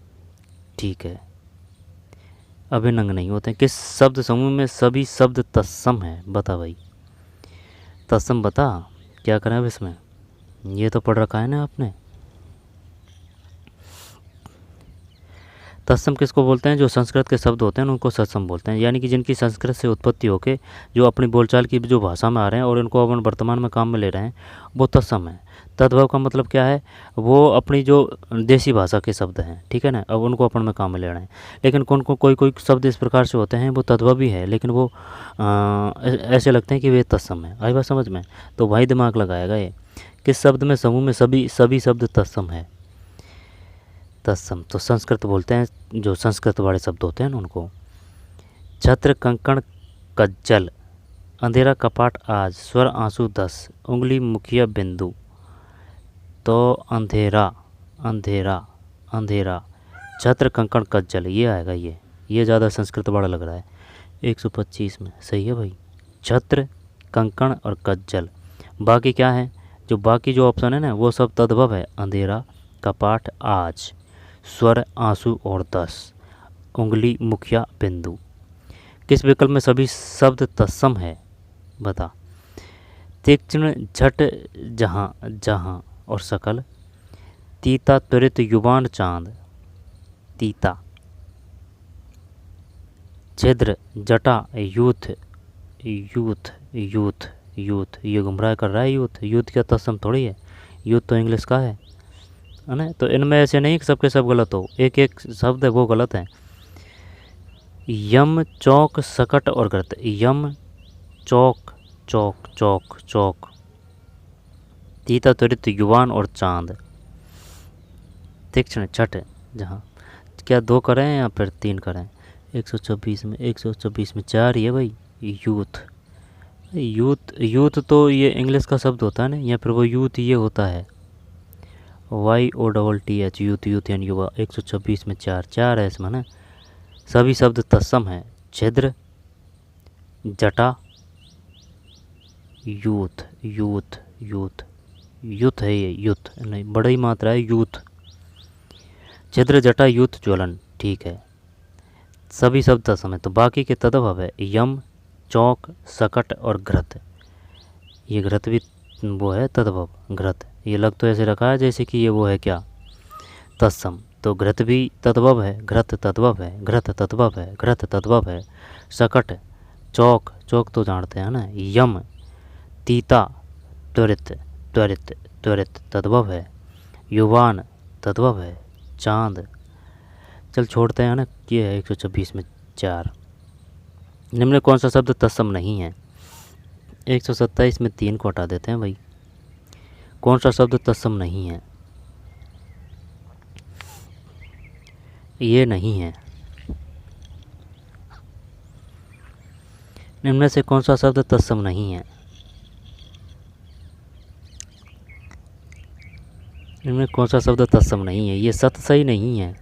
ठीक है। अभिन्न अंग नहीं होते हैं। किस शब्द समूह में सभी शब्द तत्सम है? बता भाई, तत्सम बता, क्या करें अब इसमें, ये तो पढ़ रखा है ना आपने। तत्सम किसको बोलते हैं? जो संस्कृत के शब्द होते हैं उनको तत्सम बोलते हैं, यानी कि जिनकी संस्कृत से उत्पत्ति होके जो अपनी बोलचाल की जो भाषा में आ रहे हैं और इनको अपन वर्तमान में काम में ले रहे हैं, वो तत्सम है। तद्भव का मतलब क्या है? वो अपनी जो देसी भाषा के शब्द हैं, ठीक है ना, अब उनको अपन में काम में ले रहे हैं। लेकिन कोई कोई शब्द इस प्रकार से होते हैं, वो तद्भव भी है, लेकिन वो ऐसे लगते हैं कि वे तत्सम है। आई बात समझ में? तो भाई दिमाग लगाएगा ये, किस शब्द में समूह में सभी शब्द तत्सम है, तत्सम। तो संस्कृत बोलते हैं, जो संस्कृत वाले शब्द होते हैं ना उनको। छत्र, कंकण, कज्जल, अंधेरा, कपाट, आज, स्वर, आंसू, 10, उंगली, मुखिया, बिंदु। तो अंधेरा, अंधेरा, अंधेरा, छत्र, कंकण, कज्जल, ये आएगा। ये ज़्यादा संस्कृत वाला लग रहा है। 125 में, सही है भाई। छत्र, कंकण और कज्जल। बाकी क्या है? जो बाकी जो ऑप्शन है ना, वो सब तद्भव है। अंधेरा, कपाट, आज, स्वर, आंसू और 10, उंगली, मुखिया, बिंदु। किस विकल्प में सभी शब्द तत्सम है? बता। तीक्ष्ण, झट, जहाँ जहाँ और सकल। तीता, त्वरित, युवान, चांद, तीता। छिद्र, जटा, यूथ, यूथ, यूथ, यूथ, ये गुमराह कर रहा है यूथ। यूथ क्या तत्सम थोड़ी है, यूथ तो इंग्लिश का है ना। तो इनमें ऐसे नहीं कि सबके सब गलत हो, एक एक शब्द है वो गलत है। यम, चौक, सकट और गर्त। यम, चौक, चौक, चौक, चौक, तीता त्वरित युवान और चांद। तीक्ष्ण छठ जहाँ क्या 2 करें या फिर 3 करें? 126 में 4 ही है भाई। यूथ यूथ यूथ तो ये इंग्लिश का शब्द होता है ना, या फिर वो यूथ ये होता है YOTTH यूथ, यूथ यानी युवा। 126 में 4 4 है इसमें ना। सभी शब्द तत्सम हैं। छिद्र, जटा, यूथ यूथ यूथ यूथ है, ये यूथ नहीं, बड़ी मात्रा है यूथ। छिद्र, जटा, यूथ, ज्वलन, ठीक है। सभी शब्द तत्सम है। तो बाकी के तद्भव है यम, चौक, सकट और घृत। ये घृत भी वो है तद्भव, घृत। ये लग तो ऐसे रखा है जैसे कि ये वो है क्या, तत्सम। तो घृत भी तद्भव है, घृत तद्भव है, घृत तद्भव है, घृत तद्भव है। सकट, चौक, चौक तो जानते हैं ना। यम, तीता, त्वरित, त्वरित, त्वरित तद्भव है। युवान तद्भव है। चांद, चल छोड़ते हैं ना, ये है 126 में 4। निम्न में कौन सा शब्द तत्सम नहीं है? 127 में 3 को हटा देते हैं भाई। कौन सा शब्द तत्सम नहीं है? ये नहीं है। निम्न में से कौन सा शब्द तत्सम नहीं है? इनमें कौन सा शब्द तत्सम नहीं है? ये सत सही नहीं है,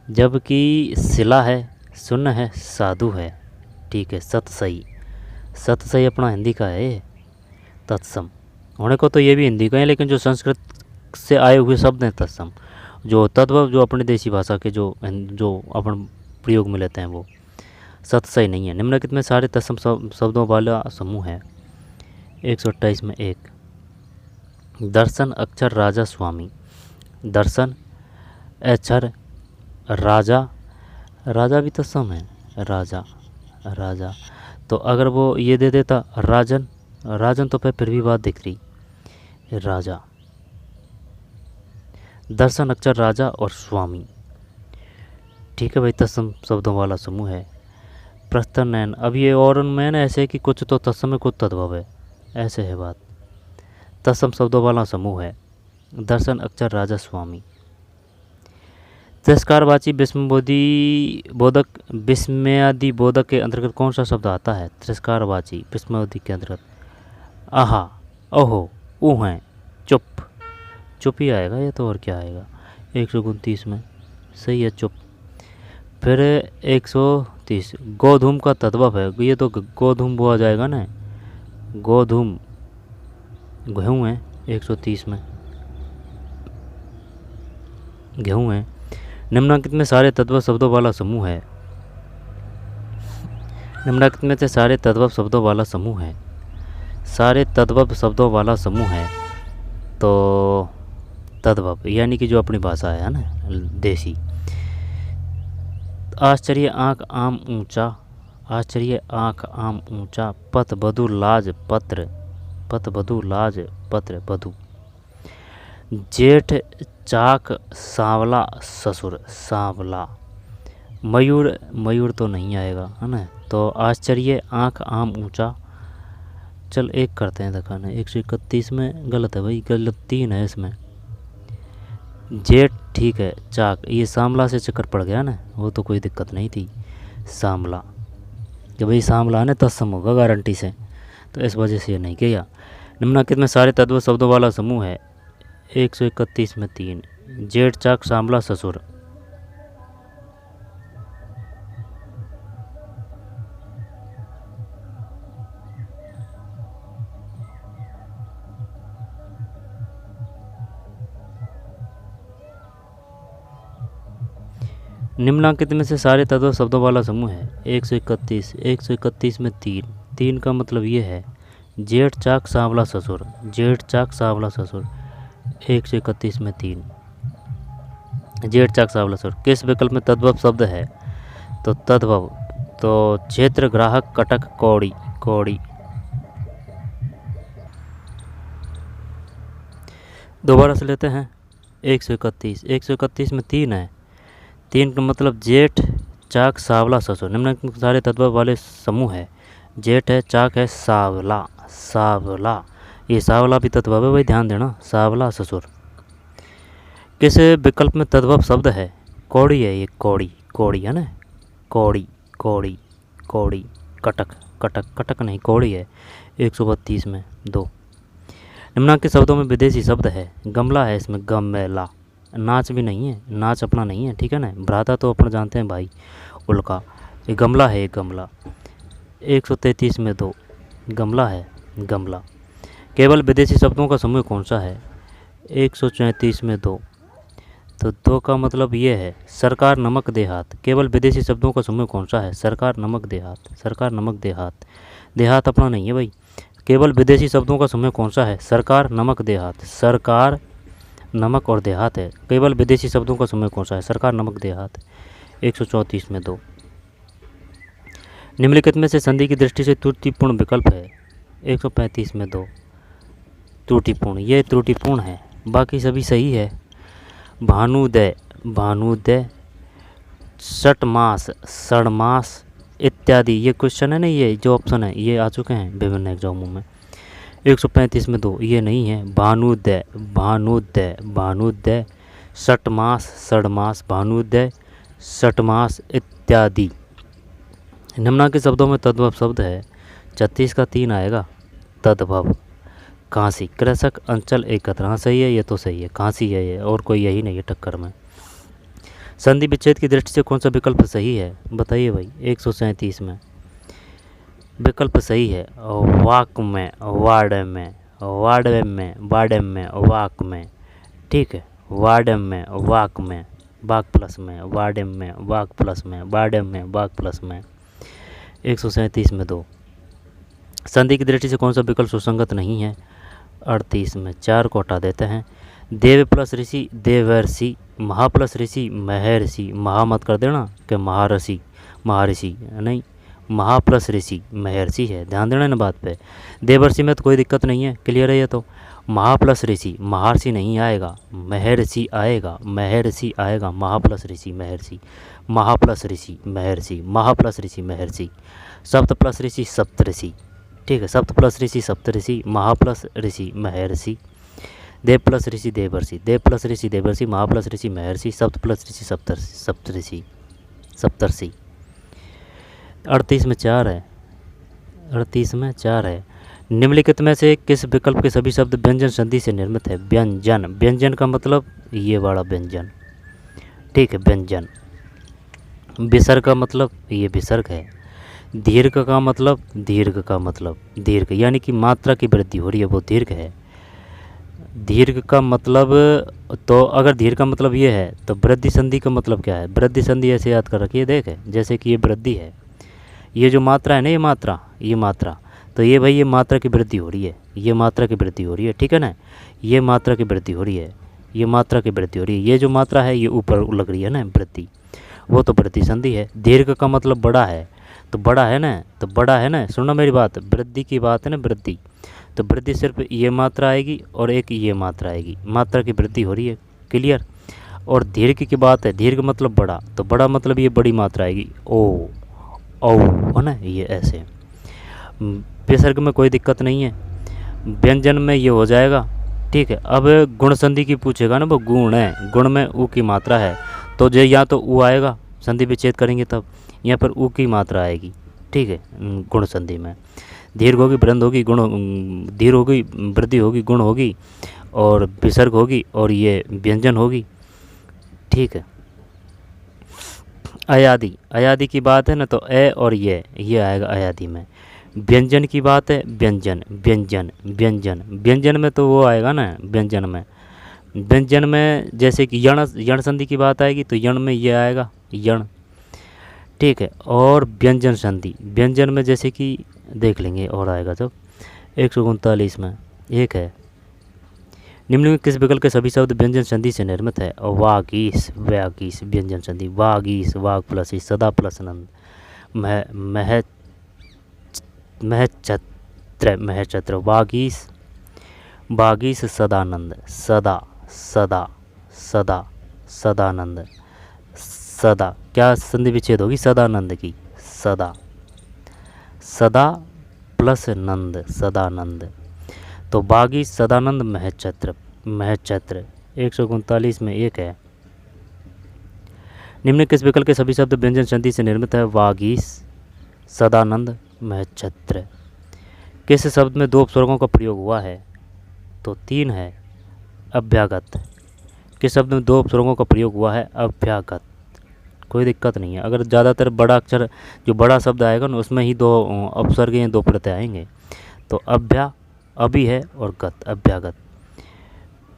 जबकि शिला है, सुन्न है, साधु है, ठीक है। सत सही अपना हिंदी का है। तत्सम होने को तो ये भी हिंदी का है, लेकिन जो संस्कृत से आए हुए शब्द हैं तत्सम, जो तद्भव जो अपनी देसी भाषा के जो अपन प्रयोग में लेते हैं वो सत सही नहीं है। निम्नलिखित में सारे तत्सम शब्दों वाला समूह है। 128 में 1। दर्शन, अक्षर, राजा, स्वामी। दर्शन, अक्षर, राजा, राजा भी तत्सम है, राजा राजा। तो अगर वो ये दे देता राजन, राजन तो फिर भी बात दिख रही, राजा। दर्शन, अक्षर, राजा और स्वामी, ठीक है भाई। तत्सम शब्दों वाला समूह है। प्रस्थान, नयन, अब ये और उनमें ना ऐसे कि कुछ तो तत्सम है, कुछ तद्भव है, ऐसे है बात। तत्सम शब्दों वाला समूह है। दर्शन, अक्षर, राजा, स्वामी। तिरस्कारवाची विस्मयादि बोधक के अंतर्गत कौन सा शब्द आता है? तिरस्कारवाची विस्मयादि के अंतर्गत आहा, ओहो, ऊहें, चुप। चुप ही आएगा ये तो, और क्या आएगा? 129 में सही है, चुप। फिर 130 गोधूम का तद्भव है, ये तो गोधूम वो आ जाएगा ना, गोधूम गेहूँ है। 130 में गेहूँ है। निम्नलिखित में सारे तद्भव शब्दों वाला समूह है। निम्नलिखित में से सारे तद्भव शब्दों वाला समूह है। सारे तद्भव शब्दों वाला समूह है। तो तद्भव यानी कि जो अपनी भाषा है ना, देसी। आश्चर्य, आँख, आम, ऊंचा। आश्चर्य, आँख, आम, ऊंचा। पथ, बधु, लाज, पत्र। पथ, बधु, लाज, पत्र, बधु। जेठ, चाक, सांवला, ससुर, सांवला। मयूर, मयूर तो नहीं आएगा है ना। तो आश्चर्य, आँख, आम, ऊंचा। चल एक करते हैं दिखाना। 131 में गलत है भाई, गलत 3 है इसमें। जेठ ठीक है, चाक, ये सांवला से चक्कर पड़ गया ना, वो तो कोई दिक्कत नहीं थी। सांवला, जब भाई सांवला ने तत्सम होगा गारंटी से, तो इस वजह से ये नहीं किया। निम्नलिखित में सारे तद्भव शब्दों वाला समूह है। 131 में 3। जेठ, चाक, सांवला, ससुर। निम्नलिखित में से सारे तद्भव शब्दों वाला समूह है। 131 में 3 का मतलब ये है जेठ, चाक, सांवला, ससुर। जेठ, चाक, सांवला, ससुर। 131 में 3 जेठ, चाक, सांवला, ससुर। किस विकल्प में तद्भव शब्द है? तो तद्भव तो क्षेत्र, ग्राहक, कटक, कौड़ी। कौड़ी। दोबारा से लेते हैं। 131 में 3 है। 3 का मतलब जेठ, चाक, सांवला, ससुर। निम्नलिखित सारे तद्भव वाले समूह है। जेठ है, चाक है, सांवला, सांवला। ये सावला भी तद्भव है भाई, ध्यान देना, सावला ससुर। किस विकल्प में तद्भव शब्द है? कौड़ी है ये, कौड़ी, कौड़ी है ना, कौड़ी कौड़ी कौड़ी। कटक, कटक, कटक नहीं, कौड़ी है। 132 में 2। निम्नांकित शब्दों में विदेशी शब्द है। गमला है इसमें, गमेला। नाच भी नहीं है, नाच अपना नहीं है, ठीक है ना। भ्राता तो अपन जानते हैं भाई, उल्का। ये गमला है, ये गमला। 133 में 2, गमला है, गमला। केवल विदेशी शब्दों का समूह कौन सा है? 134 में 2। तो 2 का मतलब ये है, सरकार, नमक, देहात। केवल विदेशी शब्दों का समूह कौन सा है? सरकार, नमक, देहात। सरकार, नमक, देहात। देहात अपना नहीं है भाई। केवल विदेशी शब्दों का समूह कौन सा है? सरकार, नमक, देहात। सरकार, नमक और देहात है। केवल विदेशी शब्दों का समूह कौन सा है? सरकार, नमक, देहात। 134 में 2। निम्नलिखित में से संधि की दृष्टि से त्रुटिपूर्ण विकल्प है। 135 में 2। त्रुटिपूर्ण, ये त्रुटिपूर्ण है, बाकी सभी सही है। भानुदय, भानुदय। षटमास, षडमास इत्यादि। ये क्वेश्चन है ना, ये जो ऑप्शन है ये आ चुके हैं विभिन्न एग्जामों में। 135 में 2, ये नहीं है। भानुदय, भानुदय, भानुदय। षटमास, षडमास, भानुदय, षटमास इत्यादि। निम्नांकित शब्दों में तद्भव शब्द है। 36 का 3 आएगा, तद्भव। कांसी, कृषक, अंचल, एकत्र। हाँ सही है, ये तो सही है, कांसी है ये, और कोई यही नहीं है टक्कर में। संधि विच्छेद की दृष्टि से कौन सा विकल्प सही है? बताइए भाई। 137 में विकल्प सही है, वाक में, वार्ड में, वार्ड में, वार्डम में, वाक में। ठीक है, वार्डम में, वाक में, वाक प्लस में, वार्डम में, वाक प्लस में, वार्डम में, वाक प्लस में। 137 में 2। संधि की दृष्टि से कौन सा विकल्प सुसंगत नहीं है? 38 में 4 को हटा देते हैं। देव प्लस ऋषि, देवर्षि। महा प्लस ऋषि, महर्षि। महा मत कर देना कि महाऋषि, महर्षि नहीं, महा प्लस ऋषि, महर्षि है, ध्यान देना इन बात पे। देवर्षि में तो कोई दिक्कत नहीं है, क्लियर है ये तो। महा प्लस ऋषि, महर्षि नहीं आएगा, महर्षि आएगा, महर्षि आएगा। महा प्लस ऋषि, महर्षि, महा प्लस ऋषि, महर्षि, महा प्लस ऋषि, महर्षि। सप्त प्लस ऋषि, सप्तऋषि। ठीक है, सप्त प्लस ऋषि, सप्तऋषि। महा प्लस ऋषि, महर्षि। देव प्लस ऋषि, देवर्षि। देव प्लस ऋषि, देवर्षि। महा प्लस ऋषि, महर्षि। सप्त प्लस ऋषि, सप्तऋषि, सप्तर्षि। 38 में 4 है, 38 में 4 है। निम्नलिखित में से किस विकल्प के सभी शब्द व्यंजन संधि से निर्मित है? व्यंजन, व्यंजन का मतलब ये वाला व्यंजन। ठीक है, व्यंजन। विसर्ग का मतलब ये विसर्ग है। दीर्घ का मतलब, दीर्घ का मतलब दीर्घ, यानी कि मात्रा की वृद्धि हो रही है, वो दीर्घ है। दीर्घ का मतलब, तो अगर दीर्घ का मतलब ये है तो वृद्धि संधि का मतलब क्या है? वृद्धि संधि ऐसे याद कर रखिए, देख जैसे कि ये वृद्धि है, ये जो मात्रा है ना, ये मात्रा, ये मात्रा, तो ये भाई ये मात्रा की वृद्धि हो रही है, ये मात्रा की वृद्धि हो रही है, ठीक है ना। ये मात्रा की वृद्धि हो रही है, ये मात्रा की वृद्धि हो रही है। ये जो मात्रा है ये ऊपर लग रही है ना वृद्धि, वो तो वृद्धि संधि है। दीर्घ का मतलब बड़ा है, तो बड़ा है ना, तो बड़ा है ना, सुनना मेरी बात, वृद्धि की बात है ना, वृद्धि। तो वृद्धि सिर्फ ये मात्रा आएगी और एक ये मात्रा आएगी, मात्रा की वृद्धि हो रही है, क्लियर। और दीर्घ की बात है, दीर्घ मतलब बड़ा, तो बड़ा मतलब ये बड़ी मात्रा आएगी, ओ औ है ना, ये ऐसे। विसर्ग में कोई दिक्कत नहीं है, व्यंजन में ये हो जाएगा, ठीक है। अब गुण संधि की पूछेगा ना, वो गुण है, गुण में ऊ की मात्रा है, तो जो या तो ऊ आएगा, संधि विच्छेद करेंगे तब, यहाँ पर ऊ की मात्रा आएगी, ठीक है। गुण संधि में दीर्घ होगी, वृंद होगी, गुण दीर्घ होगी, वृद्धि होगी, गुण होगी, और विसर्ग होगी, और ये व्यंजन होगी, ठीक है। अयादि, अयादि की बात है ना, तो ए और ये आएगा अयादि में। व्यंजन की बात है, व्यंजन, व्यंजन, व्यंजन, व्यंजन में तो वो आएगा ना, व्यंजन में, व्यंजन में जैसे कि यण, यण संधि की बात आएगी तो यण में ये आएगा, यण, ठीक है। और व्यंजन संधि, व्यंजन में जैसे कि देख लेंगे और आएगा जब। 139 में एक है, निम्न में किस विकल्प के सभी शब्द व्यंजन संधि से निर्मित है? वागीस, व्यागीस, व्यंजन संधि। वागीस, वाग प्लस ई, सदा प्लस नंद, महचत्र, महचत्र, वागीस, वागीस, सदानंद, सदा, सदा, सदा, सदानंद, सदा। क्या संधि विच्छेद होगी? सदानंद की, सदा, सदा प्लस नंद, सदानंद। तो बागी, सदानंद, महच्छत्र। महच्छत्र 139 में एक है। निम्न किस विकल्प के सभी शब्द व्यंजन संधि से निर्मित है? वागीश, सदानंद, महच्छत्र। किस शब्द में 2 उपसर्गों का प्रयोग हुआ है? तो 3 है, अभ्यागत। किस शब्द में 2 उपसर्गों का प्रयोग हुआ है? अभ्यागत। कोई दिक्कत नहीं है, अगर ज़्यादातर बड़ा अक्षर जो बड़ा शब्द आएगा ना उसमें ही 2 उपसर्ग या 2 प्रत्यय आएंगे। तो अभ्या अभी है और गत, अभ्यागत।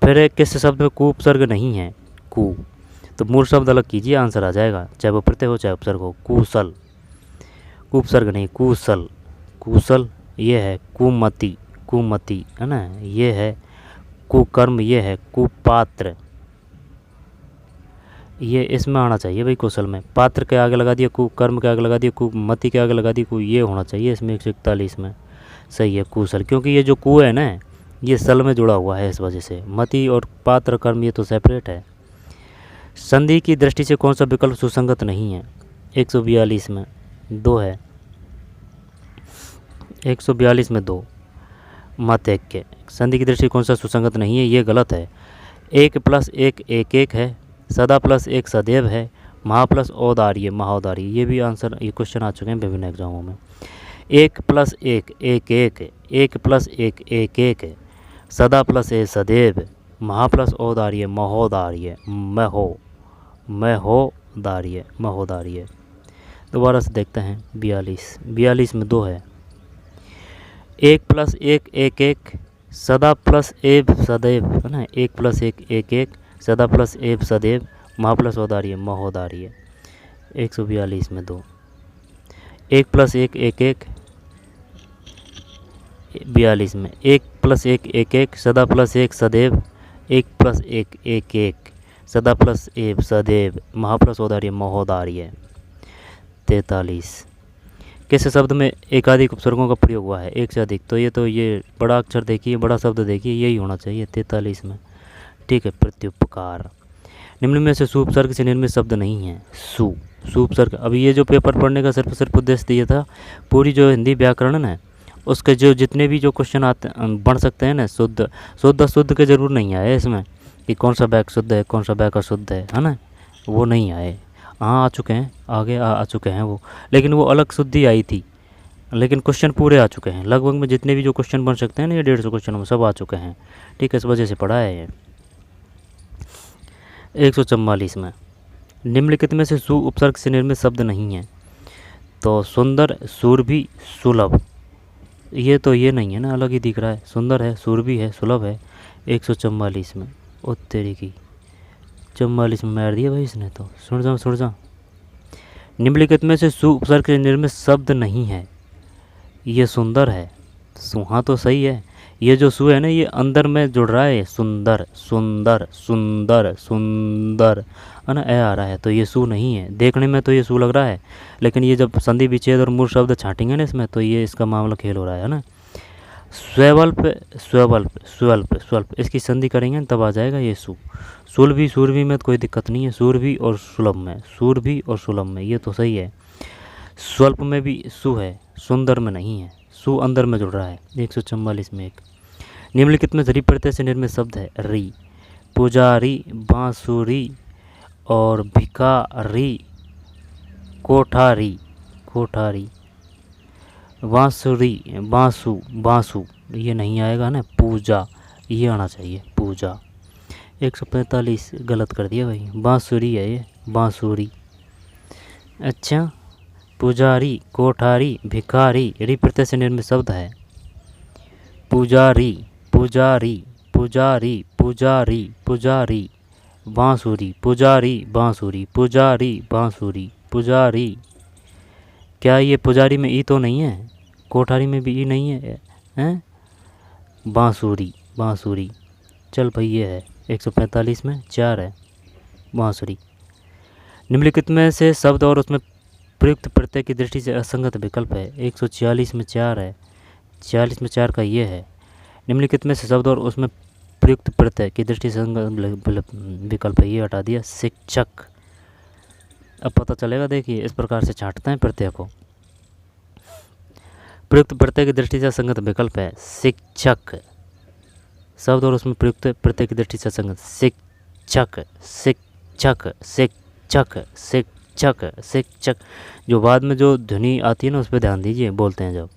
फिर किस शब्द में कु उपसर्ग नहीं है? कु। तो मूल शब्द अलग कीजिए, आंसर आ जाएगा, चाहे वो प्रत्यय हो चाहे उपसर्ग हो। कुशल, कु उपसर्ग नहीं, कुशल। कुशल ये है। कुमति, कुमति है ना, ये है। कुकर्म ये है। कुपात्र ये इसमें आना चाहिए भाई, कुशल में। पात्र के आगे लगा दिया कु, कर्म के आगे लगा दिया कु, मति के आगे लगा दिया कु, ये होना चाहिए इसमें 141 में। सही है, कुशल। क्योंकि ये जो कु है ना ये सल में जुड़ा हुआ है, इस वजह से। मति और पात्र कर्म ये तो सेपरेट है। संधि की दृष्टि से कौन सा विकल्प सुसंगत नहीं है? 142 में 2 है। 142 में 2 मातेक्य। संधि की दृष्टि से कौन सा सुसंगत नहीं है? ये गलत है। 1 + 1 1 1 है। सदा + 1 सदैव है। महा + औदार्य महाऔदार्य। ये भी आंसर, ये क्वेश्चन आ चुके हैं विभिन्न एग्जामों में। 1 + 1 1 1 1 + 1 1 1 सदा + 1 सदैव। महा + औदार्य महोदार्य महोदार्य महोदार्य। दोबारा से देखते हैं 42 में 2 है। 1 + 1 1 1 सदा + 1 सदैव है ना। 1 + 1 1 1 सदा + 1 सदैव। महा + औदार्य महोदार्य। 142 में 2। 1 + 1 1 1 42 में 1 + 1 1 1 सदा + 1 सदैव। 1 + 1 1 1 सदा + 1 सदैव। महा + औदार्य महोदार्य। 43 किस शब्द में एकाधिक उपसर्गों का प्रयोग हुआ है? एक से अधिक। तो ये बड़ा अक्षर देखिए, बड़ा शब्द देखिए, यही होना चाहिए 43 में। ठीक है, प्रत्युपकार। निम्न में से सु उपसर्ग से निर्मित शब्द नहीं है। सु उपसर्ग। अभी ये जो पेपर पढ़ने का सिर्फ उद्देश्य दिया था, पूरी जो हिंदी व्याकरण है उसके जो जितने भी जो क्वेश्चन आते बन सकते हैं ना, शुद्ध के जरूर नहीं आए इसमें कि कौन सा बैक शुद्ध है कौन सा बैक अशुद्ध है ना, वो नहीं आए। हाँ आ चुके हैं, आगे आ चुके हैं वो, लेकिन वो अलग शुद्धि आई थी। लेकिन क्वेश्चन पूरे आ चुके हैं लगभग में, जितने भी जो क्वेश्चन बन सकते हैं ना, ये 150 क्वेश्चन में सब आ चुके हैं। ठीक है, इस वजह से पढ़ा है ये। 144 में निम्नलिखित में से सु उपसर्ग से निर्मित शब्द नहीं है। तो सुंदर, सूरभि, सुलभ। ये नहीं है ना, अलग ही दिख रहा है। सुंदर है, सूरभि है, सुलभ है। 144 में उत्तरी की 44 में मार दिया भाई इसने तो। सुन जा। निम्नलिखित में से सु उपसर्ग से निर्मित शब्द नहीं है। ये सुंदर है। सुहा तो सही है। ये जो सु है ना, ये अंदर में जुड़ रहा है। सुंदर सुंदर सुंदर सुंदर है ना, ए आ रहा है, तो ये सु नहीं है। देखने में तो ये सु लग रहा है, लेकिन ये जब संधि विच्छेद और मूल शब्द छाटेंगे ना इसमें, तो ये इसका मामला खेल हो रहा है ना। स्वल्प स्वल्प स्वल्प स्वल्प, इसकी संधि करेंगे तब आ जाएगा ये सु। सुलभी, सूरभि में तो कोई दिक्कत नहीं है। सूरभि और सुलभ में, सूरभि और सुलभ में, ये तो सही है। स्वल्प में भी सु है, सुंदर में नहीं है। सु अंदर में जुड़ रहा है। 144 में 1। निम्नलिखित में री प्रत्यय से निर्मित शब्द है। री, पुजारी, बांसुरी और भिखारी, कोठारी कोठारी। बांसुरी, बांसु ये नहीं आएगा ना। पूजा ये आना चाहिए, पूजा। 145 गलत कर दिया भाई, बांसुरी है ये, बांसुरी। अच्छा, पुजारी, कोठारी, भिखारी री प्रत्यय से निर्मित शब्द है। पुजारी पुजारी पुजारी पुजारी पुजारी, बांसुरी, पुजारी बांसुरी, पुजारी बांसुरी, पुजारी। क्या ये पुजारी में ई तो नहीं है? कोठारी में भी ई नहीं है, हैं? बांसुरी बांसुरी। चल भाई ये है। 145 में 4 है, बांसुरी। निम्नलिखित में से शब्द और उसमें प्रयुक्त प्रत्यय की दृष्टि से असंगत विकल्प है। 146 में 4 है, 46 में 4 का ये है। निम्नलिखित में से शब्द और उसमें प्रयुक्त प्रत्यय की दृष्टि से विकल्प है, ये हटा दिया। शिक्षक। अब पता चलेगा, देखिए इस प्रकार से छांटते हैं प्रत्यय को। प्रयुक्त प्रत्यय की दृष्टि से असंगत विकल्प है शिक्षक। शब्द और उसमें प्रयुक्त प्रत्यय की दृष्टि से संगत। शिक्षक, शिक्षक, शिक्षक, शिक्षक, शिक्षक। जो बाद में जो ध्वनि आती है ना उस पर ध्यान दीजिए, बोलते हैं जब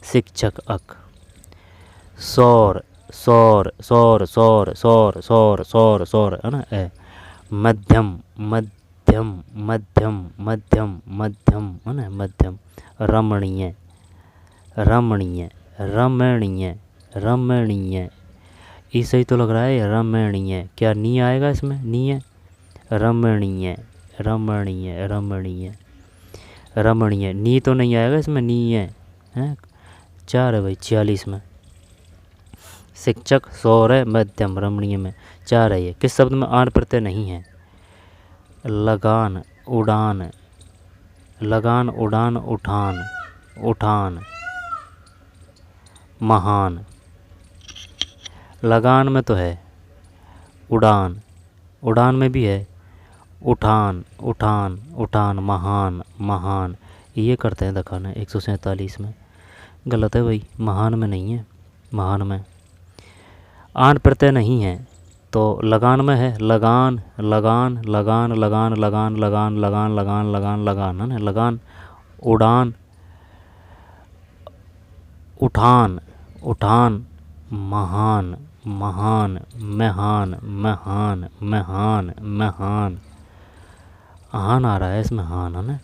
शिक्षक अक। सौर, सौर, सौर, सौर, सौर, सौर, सौर, सौर, है ना ए। मध्यम, मध्यम, मध्यम, मध्यम, मध्यम, है ना मध्यम। रमणीय, रमणीय, रमणीय, रमणीय। ये सही तो लग रहा है, रमणीय। क्या नी आएगा इसमें? नी है। रमणीय, रमणीय, रमणीय, रमणीय। नी तो नहीं आएगा इसमें, नी है, हैं? 4 है भाई 46 में। शिक्षक, सौर है, मध्यम, रमणीय में 4 है। ये किस शब्द में आन प्रत्यय नहीं है? लगान, उड़ान, लगान, उड़ान, उठान, उठान, महान। लगान में तो है, उड़ान, उड़ान में भी है, उठान, उठान, उठान, महान, महान। ये करते हैं दिखाना 147 में। गलत है भाई, महान में नहीं है, महान में आन प्रत्यय नहीं है। तो लगान में है, लगान, लगान, लगान, लगान, लगान, लगान, लगान, लगान, लगान, लगान, है ना लगान। उड़ान, उठान, उठान, महान, महान, महान, महान, महान, महान। हान आ रहा है इसमें, हान, है ना।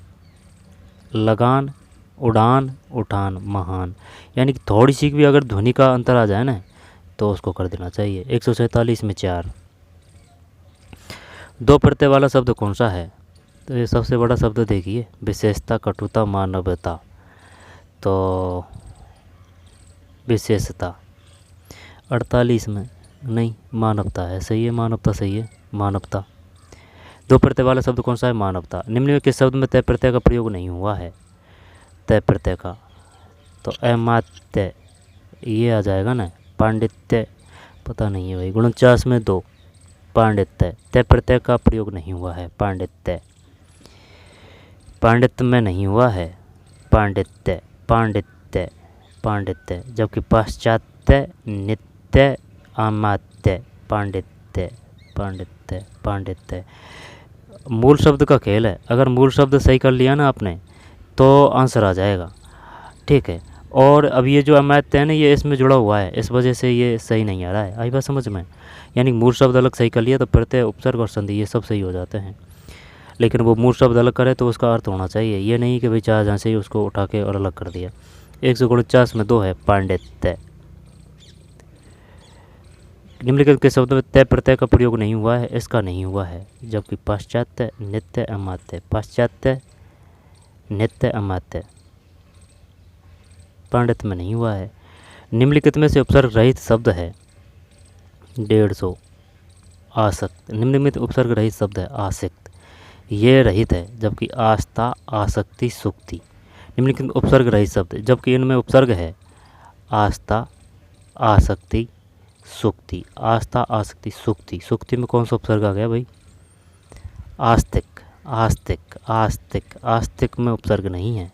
लगान, उड़ान, उठान, महान। यानी कि थोड़ी सी भी अगर ध्वनि का अंतर आ जाए ना तो उसको कर देना चाहिए। 147 में 4। 2 प्रत्यय वाला शब्द कौन सा है? तो ये सबसे बड़ा शब्द देखिए, विशेषता, कटुता, मानवता। तो विशेषता 48 में नहीं, मानवता है, सही है, मानवता सही है, मानवता। 2 प्रत्यय वाला शब्द कौन सा है? मानवता। निम्न में किस शब्द में तय प्रत्यय का प्रयोग नहीं हुआ है? तय प्रत्यय का, तो अमात्य ये आ जाएगा ना। पांडित्य पता नहीं है भाई, 49 में 2। पांडित्य, तय प्रत्यय का प्रयोग नहीं हुआ है, पांडित्य, पांडित्य में नहीं हुआ है, पांडित्य, पांडित्य, पांडित्य। जबकि पाश्चात्य, नित्य, अमात्य, पांडित्य, पांडित्य, पांडित्य। मूल शब्द का खेल है, अगर मूल शब्द सही कर लिया ना आपने तो आंसर आ जाएगा, ठीक है। और अब ये जो अमात्य है ना ये इसमें जुड़ा हुआ है, इस वजह से ये सही नहीं आ रहा है। आई बात समझ में? यानी मूल शब्द अलग सही कर लिया तो प्रत्यय, उपसर्ग और संधि ये सब सही हो जाते हैं। लेकिन वो मूल शब्द अलग करे तो उसका अर्थ होना चाहिए, ये नहीं कि भाई चाहे जहाँ से ही उसको उठा के और अलग कर दिया। 149 में 2 है, पांडित्य। निम्नलिखित के शब्द में तय प्रत्यय का प्रयोग नहीं हुआ है, इसका नहीं हुआ है। जबकि पाश्चात्य, नित्य, अमात्य, पाश्चात्य, नित्य, अमात्य, पांडित्य में नहीं हुआ है। निम्नलिखित में से उपसर्ग रहित शब्द है 150। आसक्त, निम्नलिखित उपसर्ग रहित शब्द है आसक्त, ये रहित है। जबकि आस्था, आसक्ति, सुक्ति। निम्नलिखित उपसर्ग रहित शब्द, जबकि इनमें उपसर्ग है आस्था, आसक्ति, सुक्ति। आस्था, आसक्ति, सुक्ति। सुक्ति में कौन सा उपसर्ग आ गया भाई? आस्तिक, आस्तिक, आस्तिक। आस्तिक में उपसर्ग नहीं है,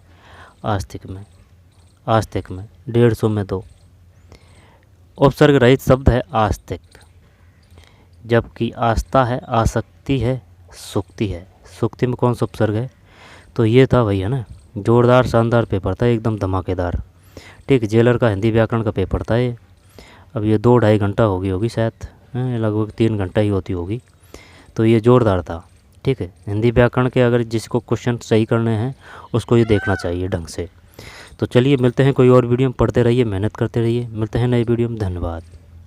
आस्तिक में, आस्तिक में 150 में 2। उपसर्ग रहित शब्द है आस्तिक। जबकि आस्था है, आसक्ति है, सुक्ति है। सुक्ति में कौन सा उपसर्ग है? तो ये था भाई, है ना। जोरदार शानदार पेपर था, एकदम धमाकेदार, ठीक। जेलर का हिंदी व्याकरण का पेपर था ये। अब ये 2-2.5 घंटा होगी शायद, लगभग 3 घंटा ही होती होगी। तो ये ज़ोरदार था, ठीक है। हिंदी व्याकरण के अगर जिसको क्वेश्चन सही करने हैं उसको ये देखना चाहिए ढंग से। तो चलिए मिलते हैं कोई और वीडियो में, पढ़ते रहिए, मेहनत करते रहिए, मिलते हैं नए वीडियो में। धन्यवाद।